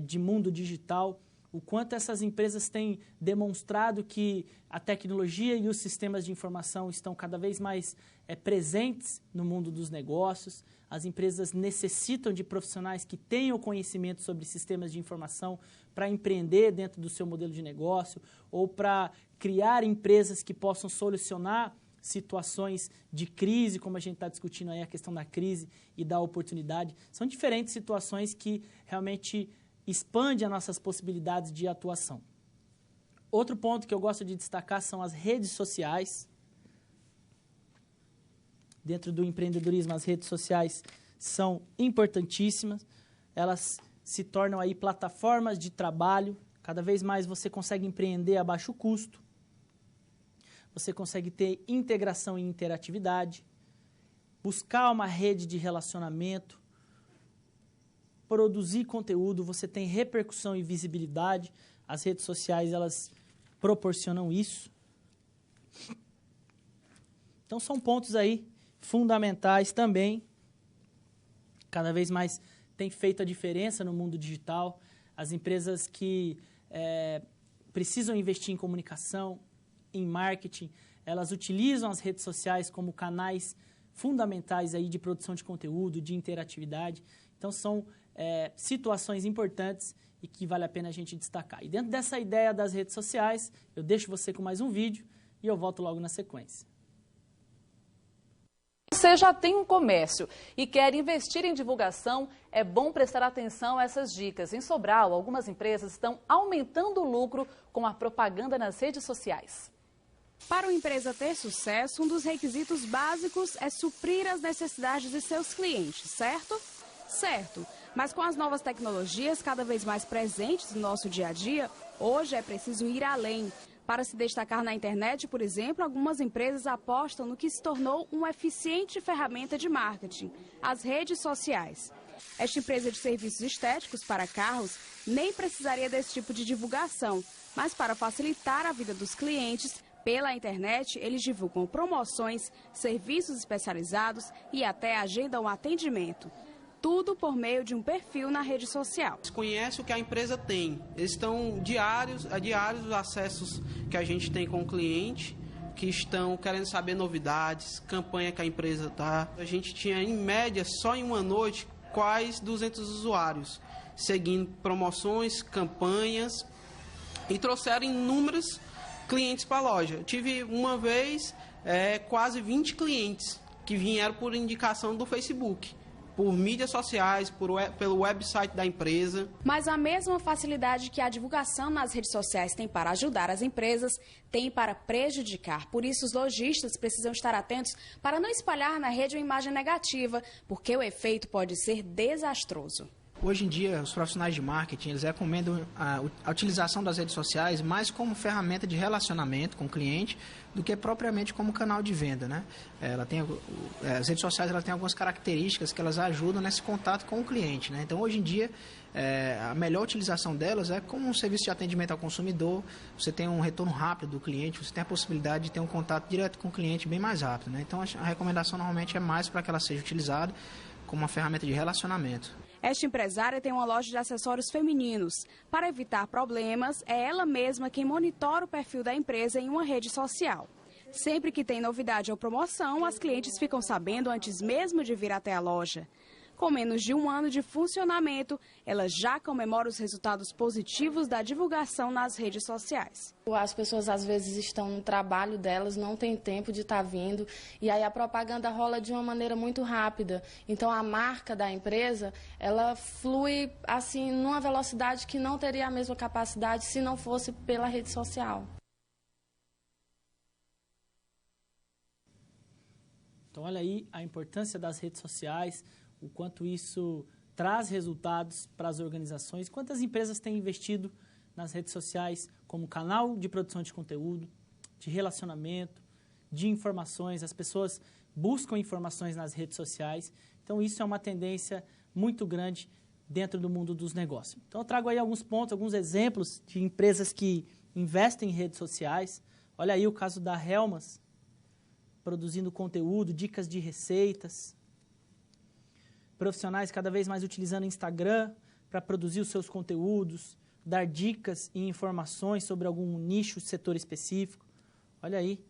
de mundo digital, o quanto essas empresas têm demonstrado que a tecnologia e os sistemas de informação estão cada vez mais presentes no mundo dos negócios. As empresas necessitam de profissionais que tenham conhecimento sobre sistemas de informação para empreender dentro do seu modelo de negócio ou para criar empresas que possam solucionar situações de crise, como a gente está discutindo aí a questão da crise e da oportunidade. São diferentes situações que realmente expandem as nossas possibilidades de atuação. Outro ponto que eu gosto de destacar são as redes sociais. Dentro do empreendedorismo, as redes sociais são importantíssimas. Elas se tornam aí plataformas de trabalho. Cada vez mais você consegue empreender a baixo custo. Você consegue ter integração e interatividade, buscar uma rede de relacionamento, produzir conteúdo, você tem repercussão e visibilidade. As redes sociais, elas proporcionam isso. Então, são pontos aí fundamentais também. Cada vez mais tem feito a diferença no mundo digital. As empresas que precisam investir em comunicação, em marketing, elas utilizam as redes sociais como canais fundamentais aí de produção de conteúdo, de interatividade. Então, são situações importantes e que vale a pena a gente destacar. E dentro dessa ideia das redes sociais, eu deixo você com mais um vídeo e eu volto logo na sequência.
Você já tem um comércio e quer investir em divulgação, é bom prestar atenção a essas dicas. Em Sobral, algumas empresas estão aumentando o lucro com a propaganda nas redes sociais.
Para uma empresa ter sucesso, um dos requisitos básicos é suprir as necessidades de seus clientes, certo? Certo, mas com as novas tecnologias cada vez mais presentes no nosso dia a dia, hoje é preciso ir além. Para se destacar na internet, por exemplo, algumas empresas apostam no que se tornou uma eficiente ferramenta de marketing, as redes sociais. Esta empresa de serviços estéticos para carros nem precisaria desse tipo de divulgação, mas para facilitar a vida dos clientes, pela internet, eles divulgam promoções, serviços especializados e até agendam um atendimento. Tudo por meio de um perfil na rede social.
Conhece o que a empresa tem. Eles estão diários os acessos que a gente tem com o cliente, que estão querendo saber novidades, campanha que a empresa está. A gente tinha, em média, só em uma noite, quase 200 usuários, seguindo promoções, campanhas, e trouxeram inúmeros clientes para a loja. Eu tive uma vez quase 20 clientes que vieram por indicação do Facebook, por mídias sociais, pelo website da empresa.
Mas a mesma facilidade que a divulgação nas redes sociais tem para ajudar as empresas, tem para prejudicar. Por isso, os lojistas precisam estar atentos para não espalhar na rede uma imagem negativa, porque o efeito pode ser desastroso.
Hoje em dia, os profissionais de marketing, eles recomendam a utilização das redes sociais mais como ferramenta de relacionamento com o cliente do que propriamente como canal de venda, né? As redes sociais têm algumas características que elas ajudam nesse contato com o cliente, né? Então, hoje em dia, a melhor utilização delas é como um serviço de atendimento ao consumidor. Você tem um retorno rápido do cliente, você tem a possibilidade de ter um contato direto com o cliente bem mais rápido, né? Então, a recomendação normalmente é mais para que ela seja utilizada como uma ferramenta de relacionamento.
Esta empresária tem uma loja de acessórios femininos. Para evitar problemas, é ela mesma quem monitora o perfil da empresa em uma rede social. Sempre que tem novidade ou promoção, as clientes ficam sabendo antes mesmo de vir até a loja. Com menos de um ano de funcionamento, ela já comemora os resultados positivos da divulgação nas redes sociais.
As pessoas às vezes estão no trabalho delas, não tem tempo de estar vindo, e aí a propaganda rola de uma maneira muito rápida. Então a marca da empresa, ela flui assim numa velocidade que não teria a mesma capacidade se não fosse pela rede social.
Então olha aí a importância das redes sociais, o quanto isso traz resultados para as organizações, quantas empresas têm investido nas redes sociais como canal de produção de conteúdo, de relacionamento, de informações. As pessoas buscam informações nas redes sociais, então isso é uma tendência muito grande dentro do mundo dos negócios. Então eu trago aí alguns pontos, alguns exemplos de empresas que investem em redes sociais. Olha aí o caso da Helmas, produzindo conteúdo, dicas de receitas. Profissionais cada vez mais utilizando Instagram para produzir os seus conteúdos, dar dicas e informações sobre algum nicho, setor específico. Olha aí,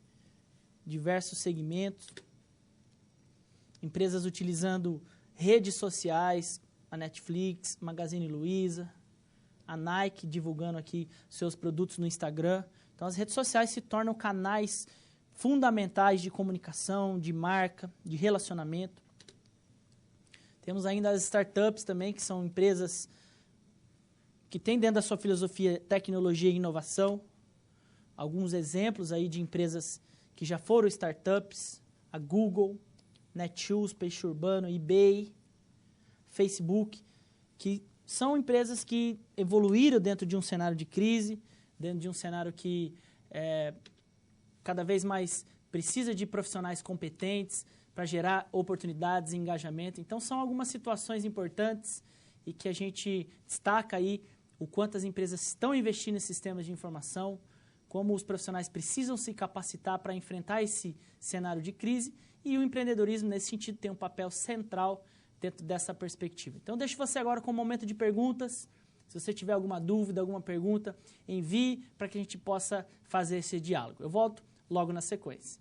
diversos segmentos. Empresas utilizando redes sociais, a Netflix, Magazine Luiza, a Nike divulgando aqui seus produtos no Instagram. Então, as redes sociais se tornam canais fundamentais de comunicação, de marca, de relacionamento. Temos ainda as startups também, que são empresas que têm dentro da sua filosofia tecnologia e inovação. Alguns exemplos aí de empresas que já foram startups: a Google, Netshoes, Peixe Urbano, eBay, Facebook, que são empresas que evoluíram dentro de um cenário de crise, dentro de um cenário que cada vez mais precisa de profissionais competentes para gerar oportunidades e engajamento. Então, são algumas situações importantes e que a gente destaca aí o quanto as empresas estão investindo em sistemas de informação, como os profissionais precisam se capacitar para enfrentar esse cenário de crise, e o empreendedorismo, nesse sentido, tem um papel central dentro dessa perspectiva. Então, deixo você agora com um momento de perguntas. Se você tiver alguma dúvida, alguma pergunta, envie para que a gente possa fazer esse diálogo. Eu volto logo na sequência.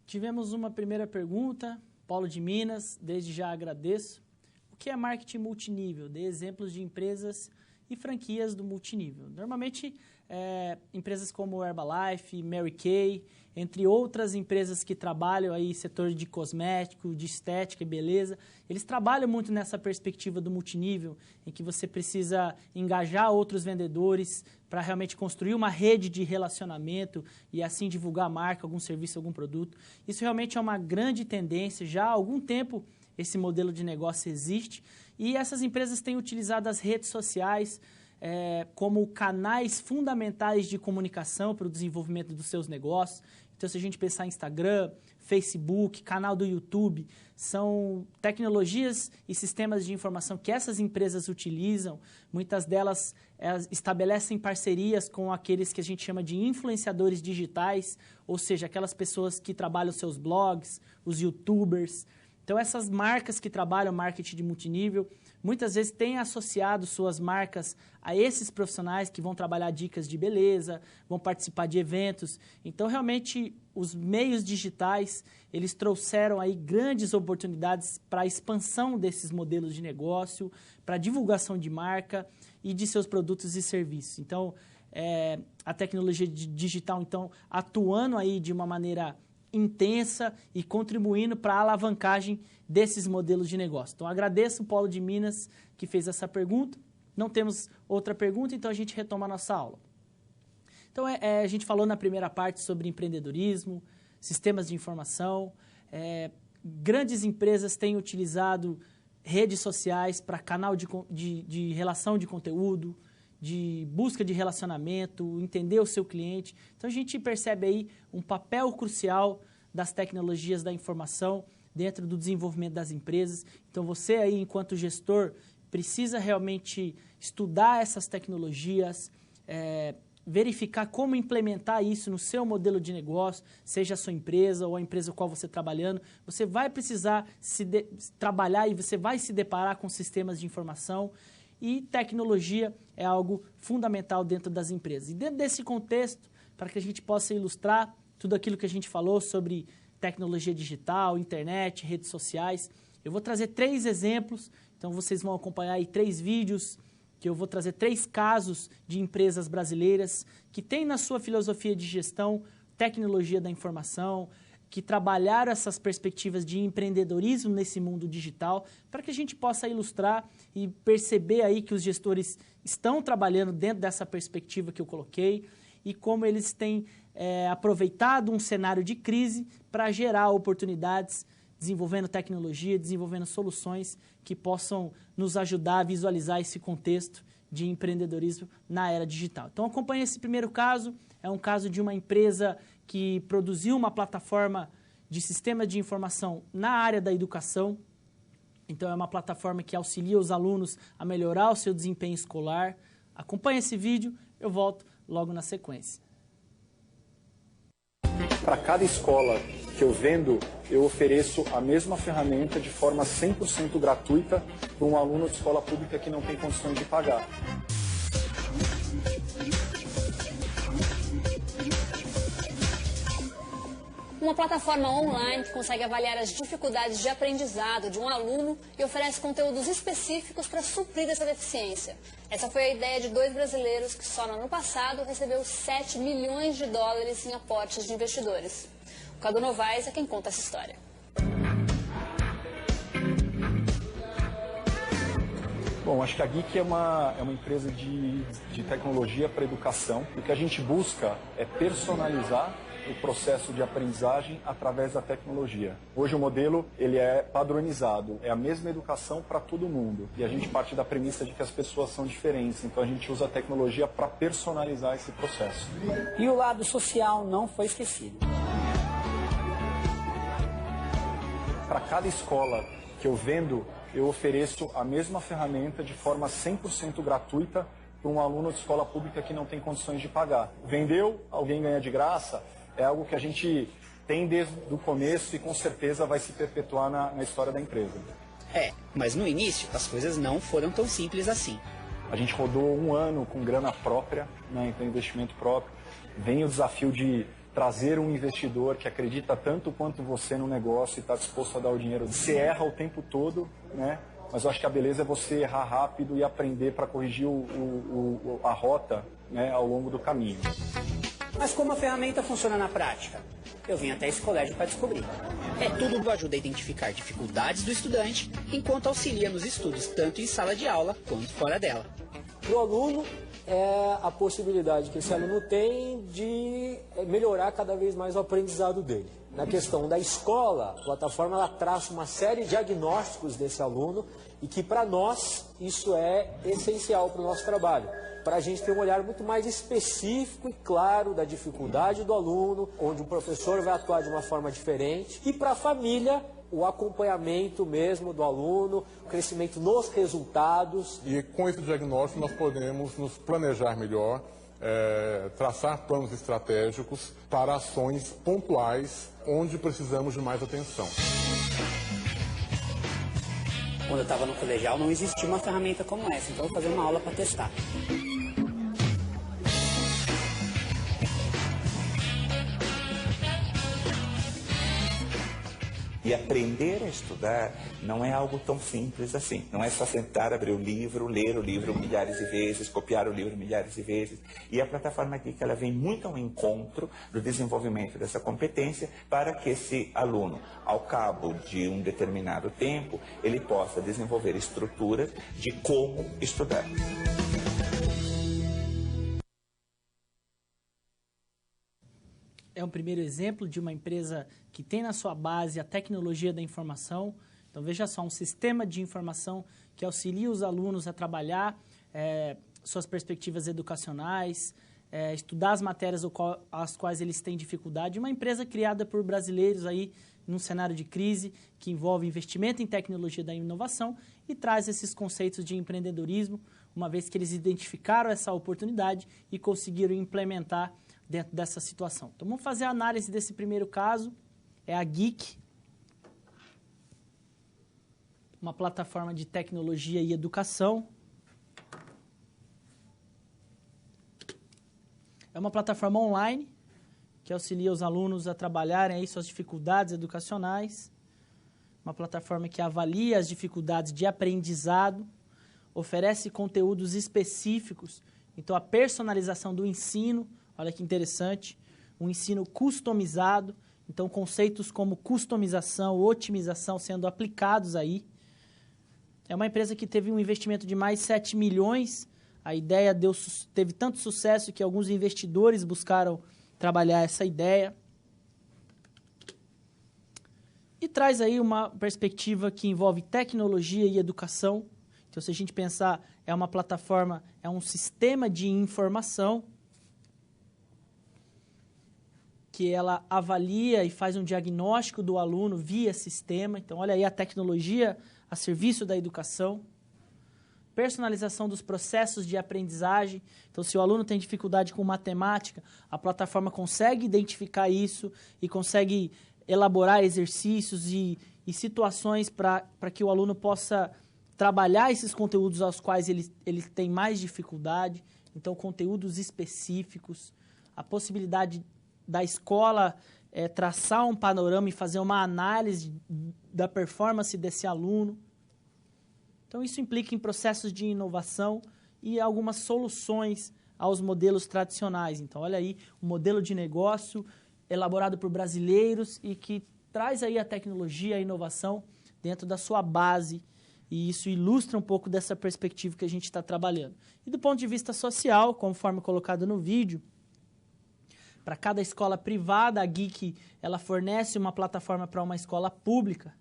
tivemos uma primeira pergunta, Paulo de Minas, desde já agradeço. O que é marketing multinível? Dê exemplos de empresas e franquias do multinível. Normalmente, empresas como Herbalife, Mary Kay, entre outras empresas que trabalham aí setor de cosmético, de estética e beleza, eles trabalham muito nessa perspectiva do multinível, em que você precisa engajar outros vendedores para realmente construir uma rede de relacionamento e assim divulgar a marca, algum serviço, algum produto. Isso realmente é uma grande tendência. Já há algum tempo esse modelo de negócio existe e essas empresas têm utilizado as redes sociais como canais fundamentais de comunicação para o desenvolvimento dos seus negócios. Então, se a gente pensar em Instagram, Facebook, canal do YouTube, são tecnologias e sistemas de informação que essas empresas utilizam. Muitas delas estabelecem parcerias com aqueles que a gente chama de influenciadores digitais, ou seja, aquelas pessoas que trabalham seus blogs, os youtubers. Então, essas marcas que trabalham marketing de multinível, muitas vezes têm associado suas marcas a esses profissionais que vão trabalhar dicas de beleza, vão participar de eventos. Então, realmente, os meios digitais, eles trouxeram aí grandes oportunidades para a expansão desses modelos de negócio, para a divulgação de marca e de seus produtos e serviços. Então, a tecnologia digital, então, atuando aí de uma maneira intensa e contribuindo para a alavancagem desses modelos de negócio. Então, agradeço o Paulo de Minas que fez essa pergunta. Não temos outra pergunta, então a gente retoma a nossa aula. Então, a gente falou na primeira parte sobre empreendedorismo, sistemas de informação. Grandes empresas têm utilizado redes sociais para canal de relação de conteúdo, de busca de relacionamento, entender o seu cliente. Então, a gente percebe aí um papel crucial das tecnologias da informação dentro do desenvolvimento das empresas. Então, você aí, enquanto gestor, precisa realmente estudar essas tecnologias, verificar como implementar isso no seu modelo de negócio, seja a sua empresa ou a empresa com a qual você está trabalhando. Você vai precisar trabalhar e você vai se deparar com sistemas de informação. E tecnologia é algo fundamental dentro das empresas. E dentro desse contexto, para que a gente possa ilustrar tudo aquilo que a gente falou sobre tecnologia digital, internet, redes sociais, eu vou trazer 3 exemplos. Então, vocês vão acompanhar aí 3 vídeos, que eu vou trazer 3 casos de empresas brasileiras que têm na sua filosofia de gestão tecnologia da informação, que trabalharam essas perspectivas de empreendedorismo nesse mundo digital, para que a gente possa ilustrar e perceber aí que os gestores estão trabalhando dentro dessa perspectiva que eu coloquei e como eles têm aproveitado um cenário de crise para gerar oportunidades, desenvolvendo tecnologia, desenvolvendo soluções que possam nos ajudar a visualizar esse contexto de empreendedorismo na era digital. Então, acompanhe esse primeiro caso. É um caso de uma empresa que produziu uma plataforma de sistema de informação na área da educação. Então, é uma plataforma que auxilia os alunos a melhorar o seu desempenho escolar. Acompanhe esse vídeo, eu volto logo na sequência.
Para cada escola que eu vendo, eu ofereço a mesma ferramenta de forma 100% gratuita para um aluno de escola pública que não tem condições de pagar.
Uma plataforma online que consegue avaliar as dificuldades de aprendizado de um aluno e oferece conteúdos específicos para suprir essa deficiência. Essa foi a ideia de 2 brasileiros que só no ano passado recebeu $7 milhões em aportes de investidores. O Cadu Novaes é quem conta essa história.
Bom, acho que a Geek é uma empresa de tecnologia para educação. O que a gente busca é personalizar o processo de aprendizagem através da tecnologia. Hoje o modelo ele é padronizado, é a mesma educação para todo mundo. E a gente parte da premissa de que as pessoas são diferentes, então a gente usa a tecnologia para personalizar esse processo.
E o lado social não foi esquecido.
Para cada escola que eu vendo, eu ofereço a mesma ferramenta de forma 100% gratuita para um aluno de escola pública que não tem condições de pagar. Vendeu, alguém ganha de graça, é algo que a gente tem desde o começo e com certeza vai se perpetuar na história da empresa.
Mas no início as coisas não foram tão simples assim.
A gente rodou 1 ano com grana própria, né, então investimento próprio. Vem o desafio de trazer um investidor que acredita tanto quanto você no negócio e está disposto a dar o dinheiro. Você erra o tempo todo, né? Mas eu acho que a beleza é você errar rápido e aprender para corrigir a rota, né, ao longo do caminho.
Mas como a ferramenta funciona na prática? Eu vim até esse colégio para descobrir. Tudo ajuda a identificar dificuldades do estudante, enquanto auxilia nos estudos, tanto em sala de aula quanto fora dela.
Para o aluno, é a possibilidade que esse aluno tem de melhorar cada vez mais o aprendizado dele. Na questão da escola, a plataforma ela traça uma série de diagnósticos desse aluno e que para nós isso é essencial para o nosso trabalho. Para a gente ter um olhar muito mais específico e claro da dificuldade do aluno, onde o professor vai atuar de uma forma diferente. E para a família, o acompanhamento mesmo do aluno, o crescimento nos resultados.
E com esse diagnóstico nós podemos nos planejar melhor, traçar planos estratégicos para ações pontuais onde precisamos de mais atenção.
Quando eu estava no colegial não existia uma ferramenta como essa, então eu vou fazer uma aula para testar.
E aprender a estudar não é algo tão simples assim. Não é só sentar, abrir o livro, ler o livro milhares de vezes, copiar o livro milhares de vezes. E a plataforma Geek, ela vem muito ao encontro do desenvolvimento dessa competência para que esse aluno, ao cabo de um determinado tempo, ele possa desenvolver estruturas de como estudar.
É um primeiro exemplo de uma empresa que tem na sua base a tecnologia da informação. Então, veja só, um sistema de informação que auxilia os alunos a trabalhar suas perspectivas educacionais, estudar as matérias às quais eles têm dificuldade. Uma empresa criada por brasileiros aí num cenário de crise que envolve investimento em tecnologia da inovação e traz esses conceitos de empreendedorismo, uma vez que eles identificaram essa oportunidade e conseguiram implementar dentro dessa situação. Então, vamos fazer a análise desse primeiro caso. É a Geek, uma plataforma de tecnologia e educação. É uma plataforma online que auxilia os alunos a trabalharem aí suas dificuldades educacionais. Uma plataforma que avalia as dificuldades de aprendizado, oferece conteúdos específicos. Então, a personalização do ensino. Olha que interessante, um ensino customizado, então conceitos como customização, otimização sendo aplicados aí. É uma empresa que teve um investimento de mais 7 milhões, a ideia teve tanto sucesso que alguns investidores buscaram trabalhar essa ideia. E traz aí uma perspectiva que envolve tecnologia e educação. Então, se a gente pensar, é uma plataforma, é um sistema de informação, que ela avalia e faz um diagnóstico do aluno via sistema. Então, olha aí a tecnologia a serviço da educação. Personalização dos processos de aprendizagem. Então, se o aluno tem dificuldade com matemática, a plataforma consegue identificar isso e consegue elaborar exercícios e situações para que o aluno possa trabalhar esses conteúdos aos quais ele tem mais dificuldade. Então, conteúdos específicos. A possibilidade da escola traçar um panorama e fazer uma análise da performance desse aluno. Então, isso implica em processos de inovação e algumas soluções aos modelos tradicionais. Então, olha aí, um modelo de negócio elaborado por brasileiros e que traz aí a tecnologia, a inovação dentro da sua base. E isso ilustra um pouco dessa perspectiva que a gente está trabalhando. E do ponto de vista social, conforme colocado no vídeo, para cada escola privada, a Geek ela fornece uma plataforma para uma escola pública.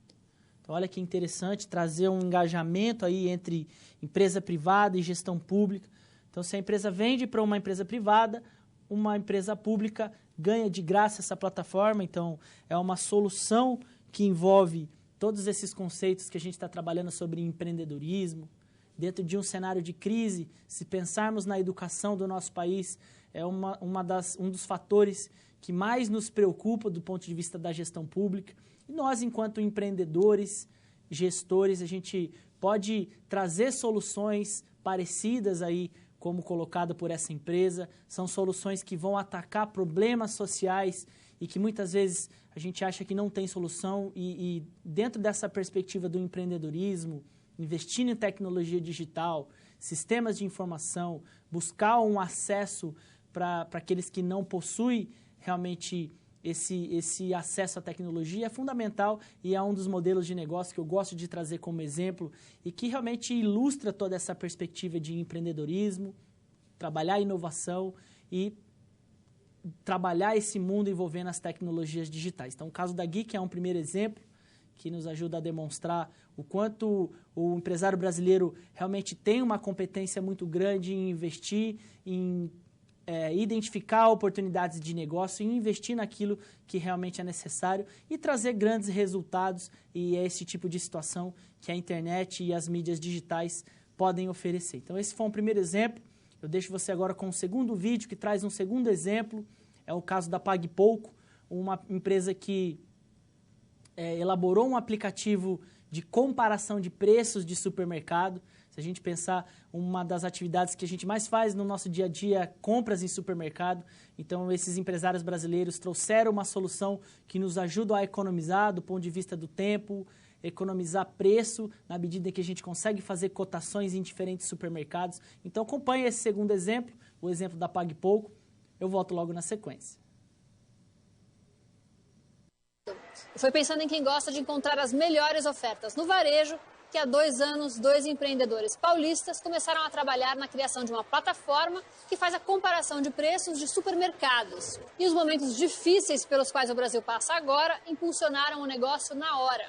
Então, olha que interessante trazer um engajamento aí entre empresa privada e gestão pública. Então, se a empresa vende para uma empresa privada, uma empresa pública ganha de graça essa plataforma. Então, é uma solução que envolve todos esses conceitos que a gente está trabalhando sobre empreendedorismo. Dentro de um cenário de crise, se pensarmos na educação do nosso país, é um dos fatores que mais nos preocupa do ponto de vista da gestão pública. E nós, enquanto empreendedores, gestores, a gente pode trazer soluções parecidas aí como colocado por essa empresa. São soluções que vão atacar problemas sociais e que muitas vezes a gente acha que não tem solução. E dentro dessa perspectiva do empreendedorismo, investindo em tecnologia digital, sistemas de informação, buscar um acesso para aqueles que não possuem realmente esse acesso à tecnologia é fundamental e é um dos modelos de negócio que eu gosto de trazer como exemplo e que realmente ilustra toda essa perspectiva de empreendedorismo, trabalhar a inovação e trabalhar esse mundo envolvendo as tecnologias digitais. Então, o caso da Geek é um primeiro exemplo que nos ajuda a demonstrar o quanto o empresário brasileiro realmente tem uma competência muito grande em investir, em identificar oportunidades de negócio e investir naquilo que realmente é necessário e trazer grandes resultados, e é esse tipo de situação que a internet e as mídias digitais podem oferecer. Então, esse foi um primeiro exemplo. Eu deixo você agora com um segundo vídeo que traz um segundo exemplo. É o caso da PagPouco, uma empresa que elaborou um aplicativo de comparação de preços de supermercado. Se a gente pensar, uma das atividades que a gente mais faz no nosso dia a dia é compras em supermercado. Então, esses empresários brasileiros trouxeram uma solução que nos ajuda a economizar do ponto de vista do tempo, economizar preço na medida em que a gente consegue fazer cotações em diferentes supermercados. Então, acompanhe esse segundo exemplo, o exemplo da PagPouco. Eu volto logo na sequência.
Foi pensando em quem gosta de encontrar as melhores ofertas no varejo que há 2 anos, 2 empreendedores paulistas começaram a trabalhar na criação de uma plataforma que faz a comparação de preços de supermercados. E os momentos difíceis pelos quais o Brasil passa agora impulsionaram o negócio na hora.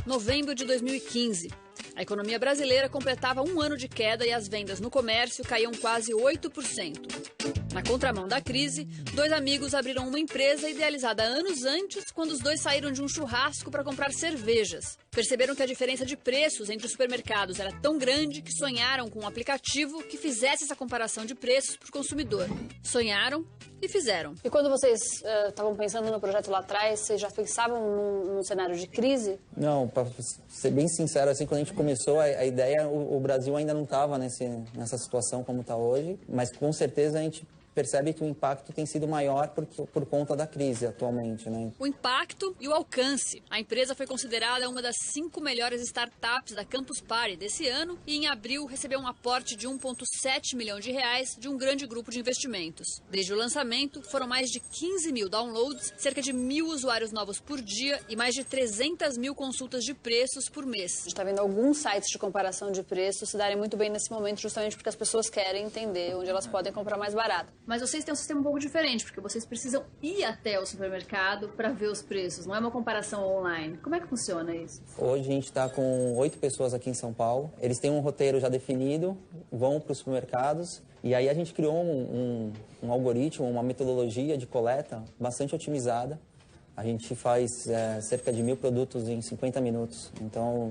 Novembro de 2015. A economia brasileira completava 1 ano de queda e as vendas no comércio caíam quase 8%. Na contramão da crise, 2 amigos abriram uma empresa idealizada anos antes, quando os dois saíram de um churrasco para comprar cervejas. Perceberam que a diferença de preços entre os supermercados era tão grande que sonharam com um aplicativo que fizesse essa comparação de preços para o consumidor. Sonharam e fizeram. E quando vocês estavam pensando no projeto lá atrás, vocês já pensavam num cenário de crise?
Não, para ser bem sincero, assim, quando a gente começou a ideia, o Brasil ainda não estava nessa situação como está hoje, mas com certeza a gente percebe que o impacto tem sido maior por conta da crise atualmente, né?
O impacto e o alcance. A empresa foi considerada uma das 5 melhores startups da Campus Party desse ano e em abril recebeu um aporte de 1,7 milhão de reais de um grande grupo de investimentos. Desde o lançamento, foram mais de 15 mil downloads, cerca de 1.000 usuários novos por dia e mais de 300 mil consultas de preços por mês. A gente está vendo alguns sites de comparação de preços se darem muito bem nesse momento, justamente porque as pessoas querem entender onde elas podem comprar mais barato. Mas vocês têm um sistema um pouco diferente, porque vocês precisam ir até o supermercado para ver os preços, não é uma comparação online. Como é que funciona isso?
Hoje a gente está com 8 pessoas aqui em São Paulo. Eles têm um roteiro já definido, vão para os supermercados e aí a gente criou um algoritmo, uma metodologia de coleta bastante otimizada. A gente faz cerca de 1.000 produtos em 50 minutos.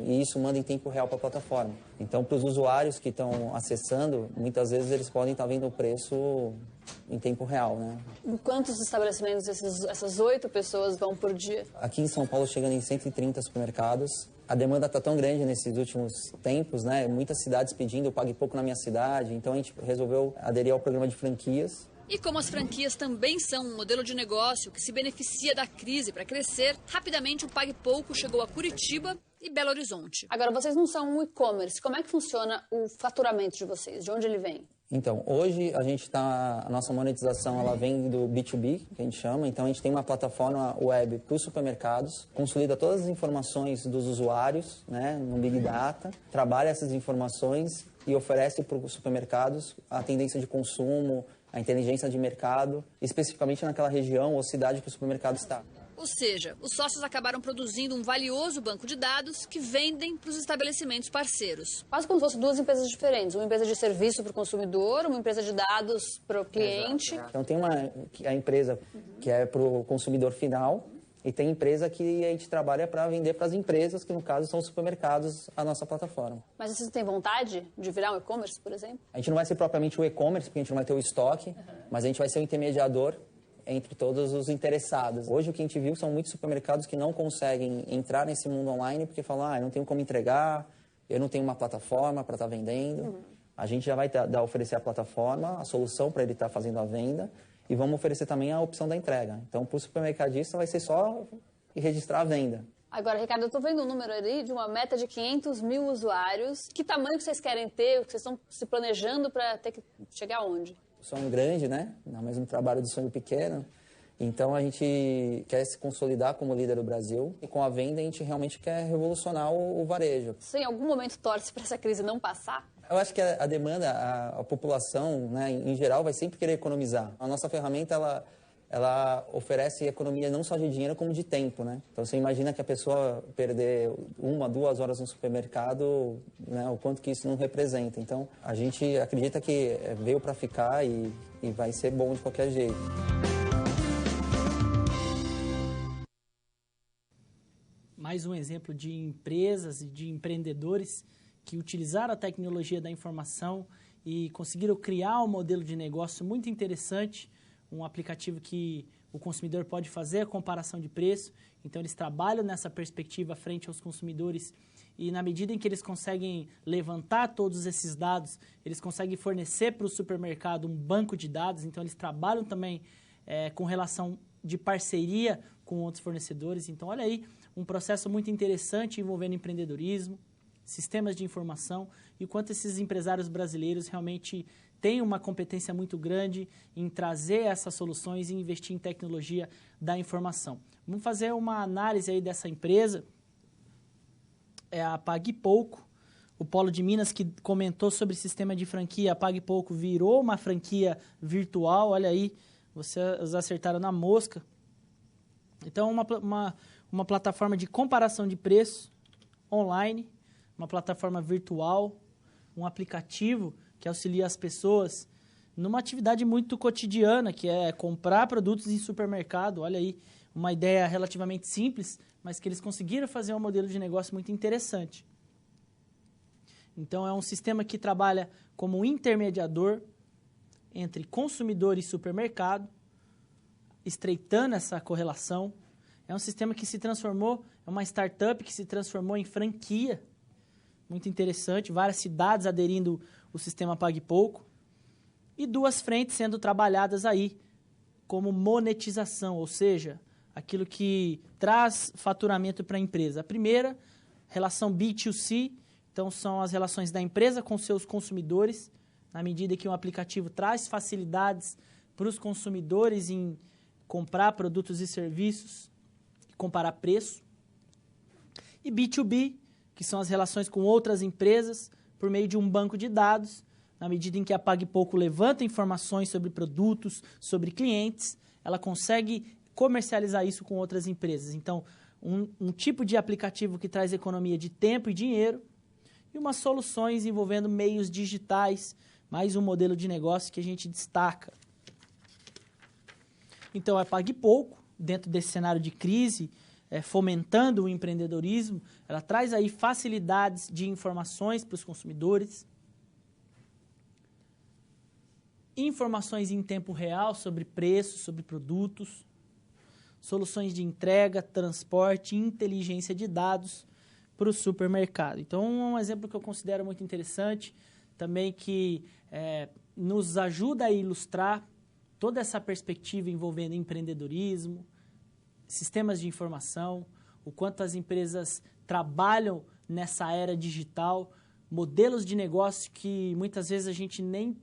E isso manda em tempo real para a plataforma. Então, para os usuários que estão acessando, muitas vezes eles podem estar vendo o preço em tempo real, né?
Em quantos estabelecimentos essas 8 pessoas vão por dia?
Aqui em São Paulo, chegando em 130 supermercados. A demanda está tão grande nesses últimos tempos, né? Muitas cidades pedindo, eu PagPouco na minha cidade. Então, a gente resolveu aderir ao programa de franquias.
E como as franquias também são um modelo de negócio que se beneficia da crise para crescer, rapidamente o PagPouco chegou a Curitiba e Belo Horizonte. Agora, vocês não são um e-commerce. Como é que funciona o faturamento de vocês? De onde ele vem?
Então, hoje a nossa monetização ela vem do B2B, que a gente chama. Então, a gente tem uma plataforma web para os supermercados, consolida todas as informações dos usuários, né, no Big Data, trabalha essas informações e oferece para os supermercados a tendência de consumo, a inteligência de mercado, especificamente naquela região ou cidade que o supermercado está.
Ou seja, os sócios acabaram produzindo um valioso banco de dados que vendem para os estabelecimentos parceiros. Quase como se fossem 2 empresas diferentes. Uma empresa de serviço para o consumidor, uma empresa de dados para o cliente.
Exato. Então tem a empresa que é para o consumidor final e tem empresa que a gente trabalha para vender para as empresas, que no caso são os supermercados, a nossa plataforma.
Mas vocês têm vontade de virar um e-commerce, por exemplo?
A gente não vai ser propriamente o e-commerce, porque a gente não vai ter o estoque, mas a gente vai ser o intermediador entre todos os interessados. Hoje o que a gente viu são muitos supermercados que não conseguem entrar nesse mundo online porque falam, eu não tenho como entregar, eu não tenho uma plataforma para estar vendendo. A gente já vai oferecer a plataforma, a solução para ele estar fazendo a venda e vamos oferecer também a opção da entrega. Então, para o supermercadista vai ser só registrar a venda.
Agora, Ricardo, eu estou vendo um número ali de uma meta de 500 mil usuários. Que tamanho que vocês querem ter? O que vocês estão se planejando para ter que chegar aonde?
Sonho grande, né? Não é o mesmo trabalho do sonho pequeno. Então, a gente quer se consolidar como líder do Brasil e com a venda a gente realmente quer revolucionar o varejo.
Você em algum momento torce para essa crise não passar?
Eu acho que a demanda, a população, né, em geral, vai sempre querer economizar. A nossa ferramenta, ela oferece economia não só de dinheiro, como de tempo, né? Então, você imagina que a pessoa perder 1, 2 horas no supermercado, né, o quanto que isso não representa. Então, a gente acredita que veio para ficar e vai ser bom de qualquer jeito.
Mais um exemplo de empresas e de empreendedores que utilizaram a tecnologia da informação e conseguiram criar um modelo de negócio muito interessante, um aplicativo que o consumidor pode fazer a comparação de preço. Então, eles trabalham nessa perspectiva frente aos consumidores e, na medida em que eles conseguem levantar todos esses dados, eles conseguem fornecer para o supermercado um banco de dados. Então, eles trabalham também com relação de parceria com outros fornecedores. Então, olha aí, um processo muito interessante envolvendo empreendedorismo, sistemas de informação e o quanto esses empresários brasileiros realmente têm uma competência muito grande em trazer essas soluções e investir em tecnologia da informação. Vamos fazer uma análise aí dessa empresa, é a PagPouco, o Polo de Minas que comentou sobre sistema de franquia. A PagPouco virou uma franquia virtual, olha aí, vocês acertaram na mosca. Então, uma plataforma de comparação de preço online, uma plataforma virtual, um aplicativo que auxilia as pessoas numa atividade muito cotidiana, que é comprar produtos em supermercado. Olha aí, uma ideia relativamente simples, mas que eles conseguiram fazer um modelo de negócio muito interessante. Então, é um sistema que trabalha como um intermediador entre consumidor e supermercado, estreitando essa correlação. É um sistema que se transformou, é uma startup que se transformou em franquia. Muito interessante, várias cidades aderindo ao sistema PagPouco. E 2 frentes sendo trabalhadas aí, como monetização, ou seja, aquilo que traz faturamento para a empresa. A primeira, relação B2C, então são as relações da empresa com seus consumidores, na medida que um aplicativo traz facilidades para os consumidores em comprar produtos e serviços, comparar preço. E B2B, que são as relações com outras empresas por meio de um banco de dados, na medida em que a PagPouco levanta informações sobre produtos, sobre clientes, ela consegue comercializar isso com outras empresas. Então, um tipo de aplicativo que traz economia de tempo e dinheiro e umas soluções envolvendo meios digitais, mais um modelo de negócio que a gente destaca. Então, a PagPouco, dentro desse cenário de crise, fomentando o empreendedorismo, ela traz aí facilidades de informações para os consumidores, informações em tempo real sobre preços, sobre produtos, soluções de entrega, transporte, inteligência de dados para o supermercado. Então, um exemplo que eu considero muito interessante, também que nos ajuda a ilustrar toda essa perspectiva envolvendo empreendedorismo, sistemas de informação, o quanto as empresas trabalham nessa era digital, modelos de negócio que muitas vezes a gente nem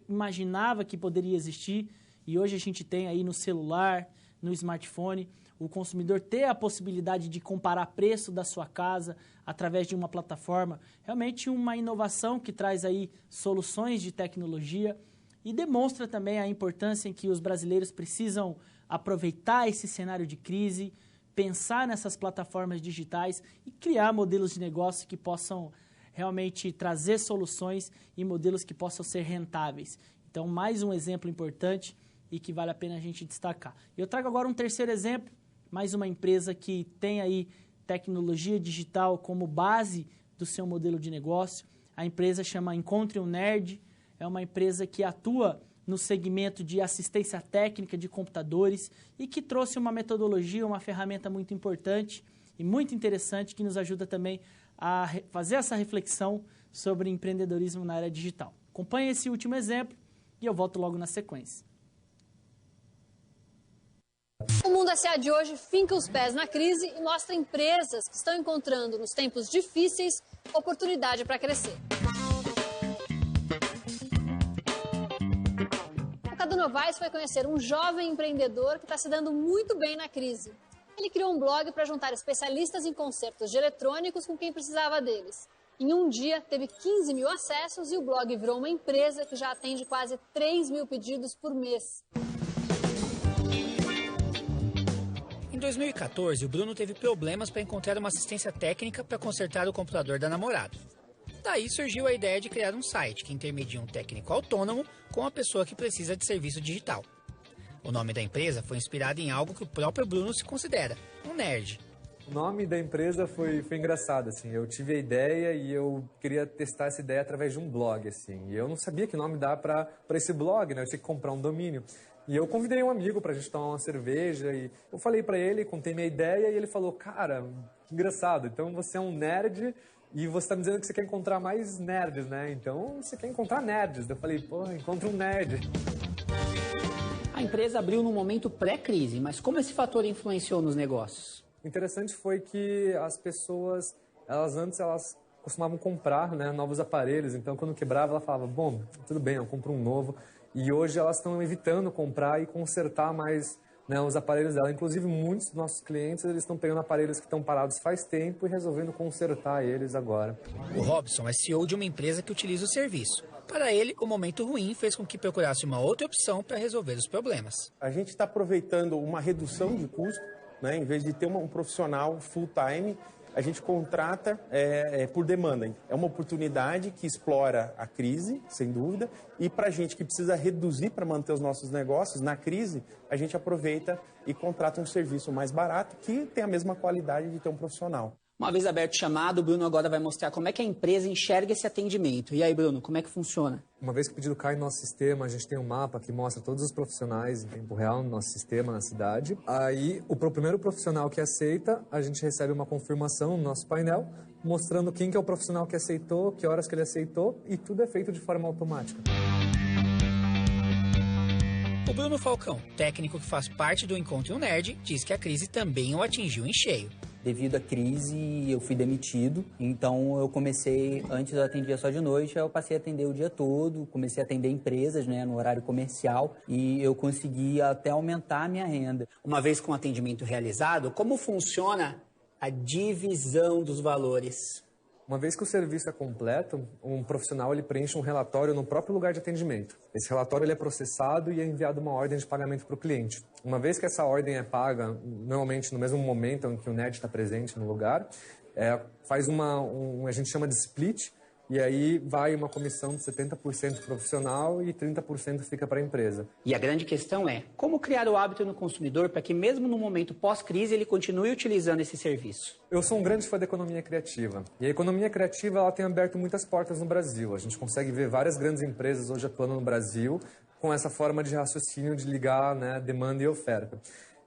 imaginava que poderia existir e hoje a gente tem aí no celular, no smartphone, o consumidor ter a possibilidade de comparar preço da sua casa através de uma plataforma. Realmente uma inovação que traz aí soluções de tecnologia e demonstra também a importância em que os brasileiros precisam aproveitar esse cenário de crise, pensar nessas plataformas digitais e criar modelos de negócio que possam realmente trazer soluções e modelos que possam ser rentáveis. Então, mais um exemplo importante e que vale a pena a gente destacar. Eu trago agora um terceiro exemplo, mais uma empresa que tem aí tecnologia digital como base do seu modelo de negócio. A empresa chama Encontre um Nerd, é uma empresa que atua no segmento de assistência técnica de computadores e que trouxe uma metodologia, uma ferramenta muito importante e muito interessante que nos ajuda também a fazer essa reflexão sobre empreendedorismo na era digital. Acompanhe esse último exemplo e eu volto logo na sequência.
O Mundo SA de hoje finca os pés na crise e mostra empresas que estão encontrando, nos tempos difíceis, oportunidade para crescer. O Cadu Novaes foi conhecer um jovem empreendedor que está se dando muito bem na crise. Ele criou um blog para juntar especialistas em consertos de eletrônicos com quem precisava deles. Em um dia, teve 15 mil acessos e o blog virou uma empresa que já atende quase 3 mil pedidos por mês.
Em 2014, o Bruno teve problemas para encontrar uma assistência técnica para consertar o computador da namorada. Daí surgiu a ideia de criar um site que intermedia um técnico autônomo com a pessoa que precisa de serviço digital. O nome da empresa foi inspirado em algo que o próprio Bruno se considera, um nerd.
O nome da empresa foi engraçado, assim. Eu tive a ideia e eu queria testar essa ideia através de um blog, assim. E eu não sabia que nome dá para esse blog, né? Eu tinha que comprar um domínio. E eu convidei um amigo pra gente tomar uma cerveja e eu falei pra ele, contei minha ideia e ele falou, cara, que engraçado, então você é um nerd e você tá me dizendo que você quer encontrar mais nerds, né? Então você quer encontrar nerds. Eu falei, pô, encontra um nerd.
A empresa abriu num momento pré-crise, mas como esse fator influenciou nos negócios?
O interessante foi que as pessoas, elas costumavam comprar, né, novos aparelhos, então quando quebrava ela falava, bom, tudo bem, eu compro um novo. E hoje elas estão evitando comprar e consertar mais, né, os aparelhos dela. Inclusive, muitos dos nossos clientes eles estão pegando aparelhos que estão parados faz tempo e resolvendo consertar eles agora.
O Robson é CEO de uma empresa que utiliza o serviço. Para ele, o momento ruim fez com que procurasse uma outra opção para resolver os problemas.
A gente está aproveitando uma redução de custo, né, em vez de ter um profissional full-time, a gente contrata por demanda. É uma oportunidade que explora a crise, sem dúvida, e para a gente que precisa reduzir para manter os nossos negócios, na crise, a gente aproveita e contrata um serviço mais barato que tem a mesma qualidade de ter um profissional.
Uma vez aberto o chamado, o Bruno agora vai mostrar como é que a empresa enxerga esse atendimento. E aí, Bruno, como é que funciona?
Uma vez que o pedido cai no nosso sistema, a gente tem um mapa que mostra todos os profissionais em tempo real no nosso sistema, na cidade. Aí, o primeiro profissional que aceita, a gente recebe uma confirmação no nosso painel, mostrando quem que é o profissional que aceitou, que horas que ele aceitou, e tudo é feito de forma automática.
O Bruno Falcão, técnico que faz parte do Encontre um Nerd, diz que a crise também o atingiu em cheio.
Devido à crise, eu fui demitido, então eu comecei, antes eu atendia só de noite, eu passei a atender o dia todo, comecei a atender empresas, né, no horário comercial, e eu consegui até aumentar a minha renda.
Uma vez com o atendimento realizado, como funciona a divisão dos valores?
Uma vez que o serviço é completo, um profissional ele preenche um relatório no próprio lugar de atendimento. Esse relatório ele é processado e é enviado uma ordem de pagamento para o cliente. Uma vez que essa ordem é paga, normalmente no mesmo momento em que o nerd está presente no lugar, faz a gente chama de split, e aí vai uma comissão de 70% profissional e 30% fica para a empresa.
E a grande questão é, como criar o hábito no consumidor para que mesmo no momento pós-crise ele continue utilizando esse serviço?
Eu sou um grande fã da economia criativa. E a economia criativa ela tem aberto muitas portas no Brasil. A gente consegue ver várias grandes empresas hoje atuando no Brasil com essa forma de raciocínio de ligar, né, demanda e oferta.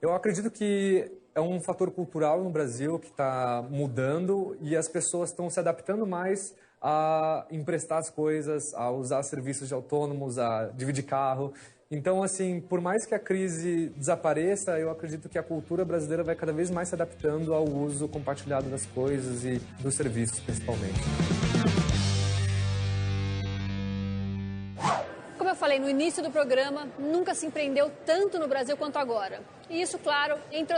Eu acredito que é um fator cultural no Brasil que está mudando e as pessoas estão se adaptando mais a emprestar as coisas, a usar serviços de autônomos, a dividir carro. Então, assim, por mais que a crise desapareça, eu acredito que a cultura brasileira vai cada vez mais se adaptando ao uso compartilhado das coisas e dos serviços, principalmente.
Como eu falei no início do programa, nunca se empreendeu tanto no Brasil quanto agora. E isso, claro, entre...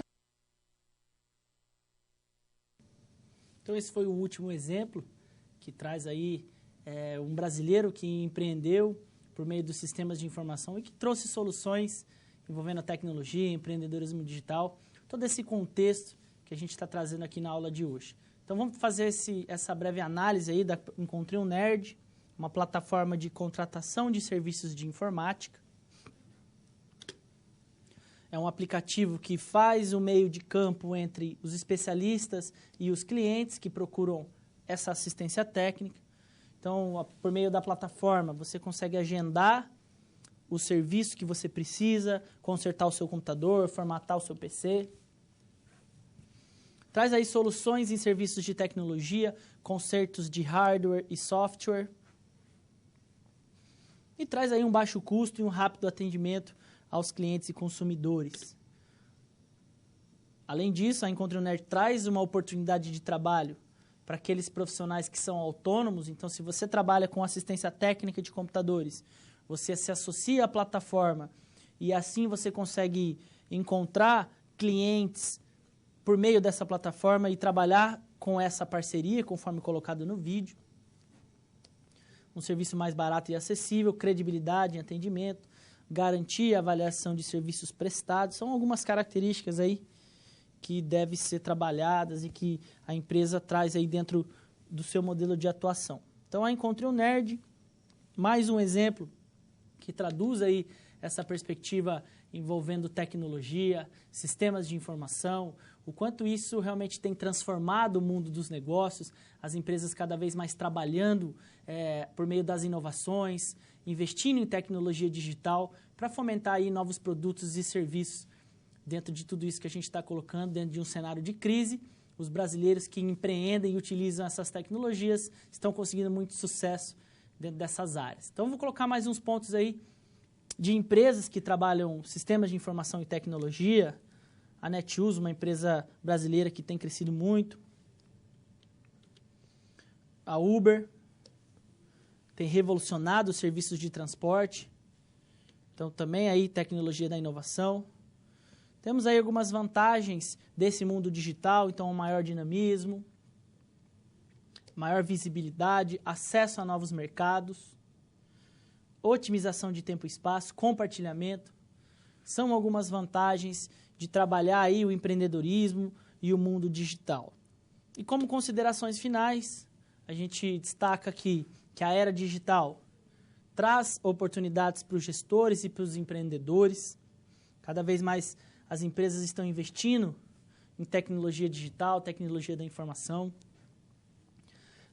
Então, esse foi o último exemplo que traz aí um brasileiro que empreendeu por meio dos sistemas de informação e que trouxe soluções envolvendo a tecnologia, empreendedorismo digital, todo esse contexto que a gente está trazendo aqui na aula de hoje. Então, vamos fazer essa breve análise aí da Encontrei um Nerd, uma plataforma de contratação de serviços de informática. É um aplicativo que faz o meio de campo entre os especialistas e os clientes que procuram essa assistência técnica. Então, por meio da plataforma, você consegue agendar o serviço que você precisa, consertar o seu computador, formatar o seu PC. Traz aí soluções em serviços de tecnologia, consertos de hardware e software. e traz aí um baixo custo e um rápido atendimento aos clientes e consumidores. Além disso, a Encontre Nerd traz uma oportunidade de trabalho para aqueles profissionais que são autônomos. Então, se você trabalha com assistência técnica de computadores, você se associa à plataforma e assim você consegue encontrar clientes por meio dessa plataforma e trabalhar com essa parceria, conforme colocado no vídeo. Um serviço mais barato e acessível, credibilidade em atendimento, garantia e avaliação de serviços prestados. São algumas características aí que devem ser trabalhadas e que a empresa traz aí dentro do seu modelo de atuação. Então, a Encontre Nerd, mais um exemplo que traduz aí essa perspectiva envolvendo tecnologia, sistemas de informação, o quanto isso realmente tem transformado o mundo dos negócios, as empresas cada vez mais trabalhando por meio das inovações, investindo em tecnologia digital para fomentar aí novos produtos e serviços dentro de tudo isso que a gente está colocando, dentro de um cenário de crise. Os brasileiros que empreendem e utilizam essas tecnologias estão conseguindo muito sucesso dentro dessas áreas. Então, vou colocar mais uns pontos aí de empresas que trabalham sistemas de informação e tecnologia. A Netshoes, uma empresa brasileira que tem crescido muito. A Uber tem revolucionado os serviços de transporte. Então, também aí tecnologia da inovação. Temos aí algumas vantagens desse mundo digital, então um maior dinamismo, maior visibilidade, acesso a novos mercados, otimização de tempo e espaço, compartilhamento. São algumas vantagens de trabalhar aí o empreendedorismo e o mundo digital. E como considerações finais, a gente destaca aqui que a era digital traz oportunidades para os gestores e para os empreendedores. Cada vez mais as empresas estão investindo em tecnologia digital, tecnologia da informação.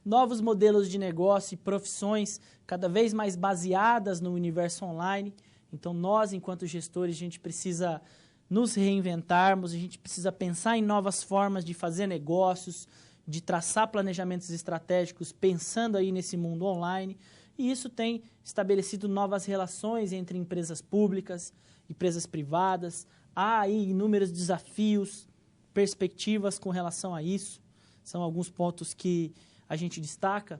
Novos modelos de negócio e profissões cada vez mais baseadas no universo online. Então, nós, enquanto gestores, a gente precisa nos reinventarmos, a gente precisa pensar em novas formas de fazer negócios, de traçar planejamentos estratégicos pensando aí nesse mundo online. E isso tem estabelecido novas relações entre empresas públicas, empresas privadas. Há aí inúmeros desafios, perspectivas com relação a isso. São alguns pontos que a gente destaca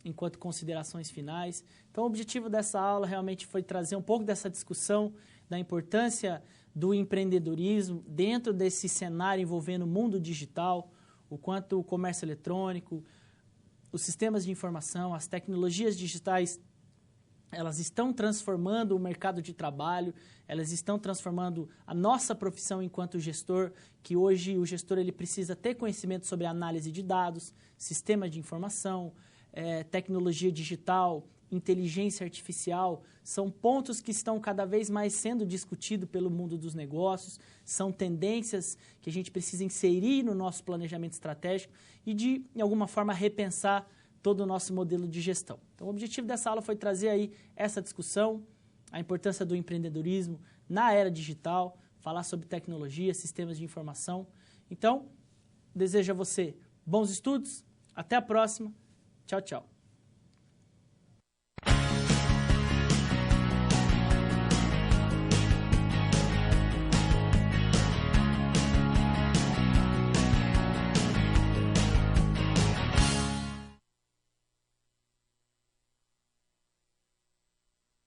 enquanto considerações finais. Então, o objetivo dessa aula realmente foi trazer um pouco dessa discussão da importância do empreendedorismo dentro desse cenário envolvendo o mundo digital, o quanto o comércio eletrônico, os sistemas de informação, as tecnologias digitais, elas estão transformando o mercado de trabalho, elas estão transformando a nossa profissão enquanto gestor, que hoje o gestor ele precisa ter conhecimento sobre análise de dados, sistemas de informação, tecnologia digital, inteligência artificial, são pontos que estão cada vez mais sendo discutidos pelo mundo dos negócios, são tendências que a gente precisa inserir no nosso planejamento estratégico e de alguma forma, repensar todo o nosso modelo de gestão. Então, o objetivo dessa aula foi trazer aí essa discussão, a importância do empreendedorismo na era digital, falar sobre tecnologia, sistemas de informação. Então, desejo a você bons estudos, até a próxima, tchau, tchau.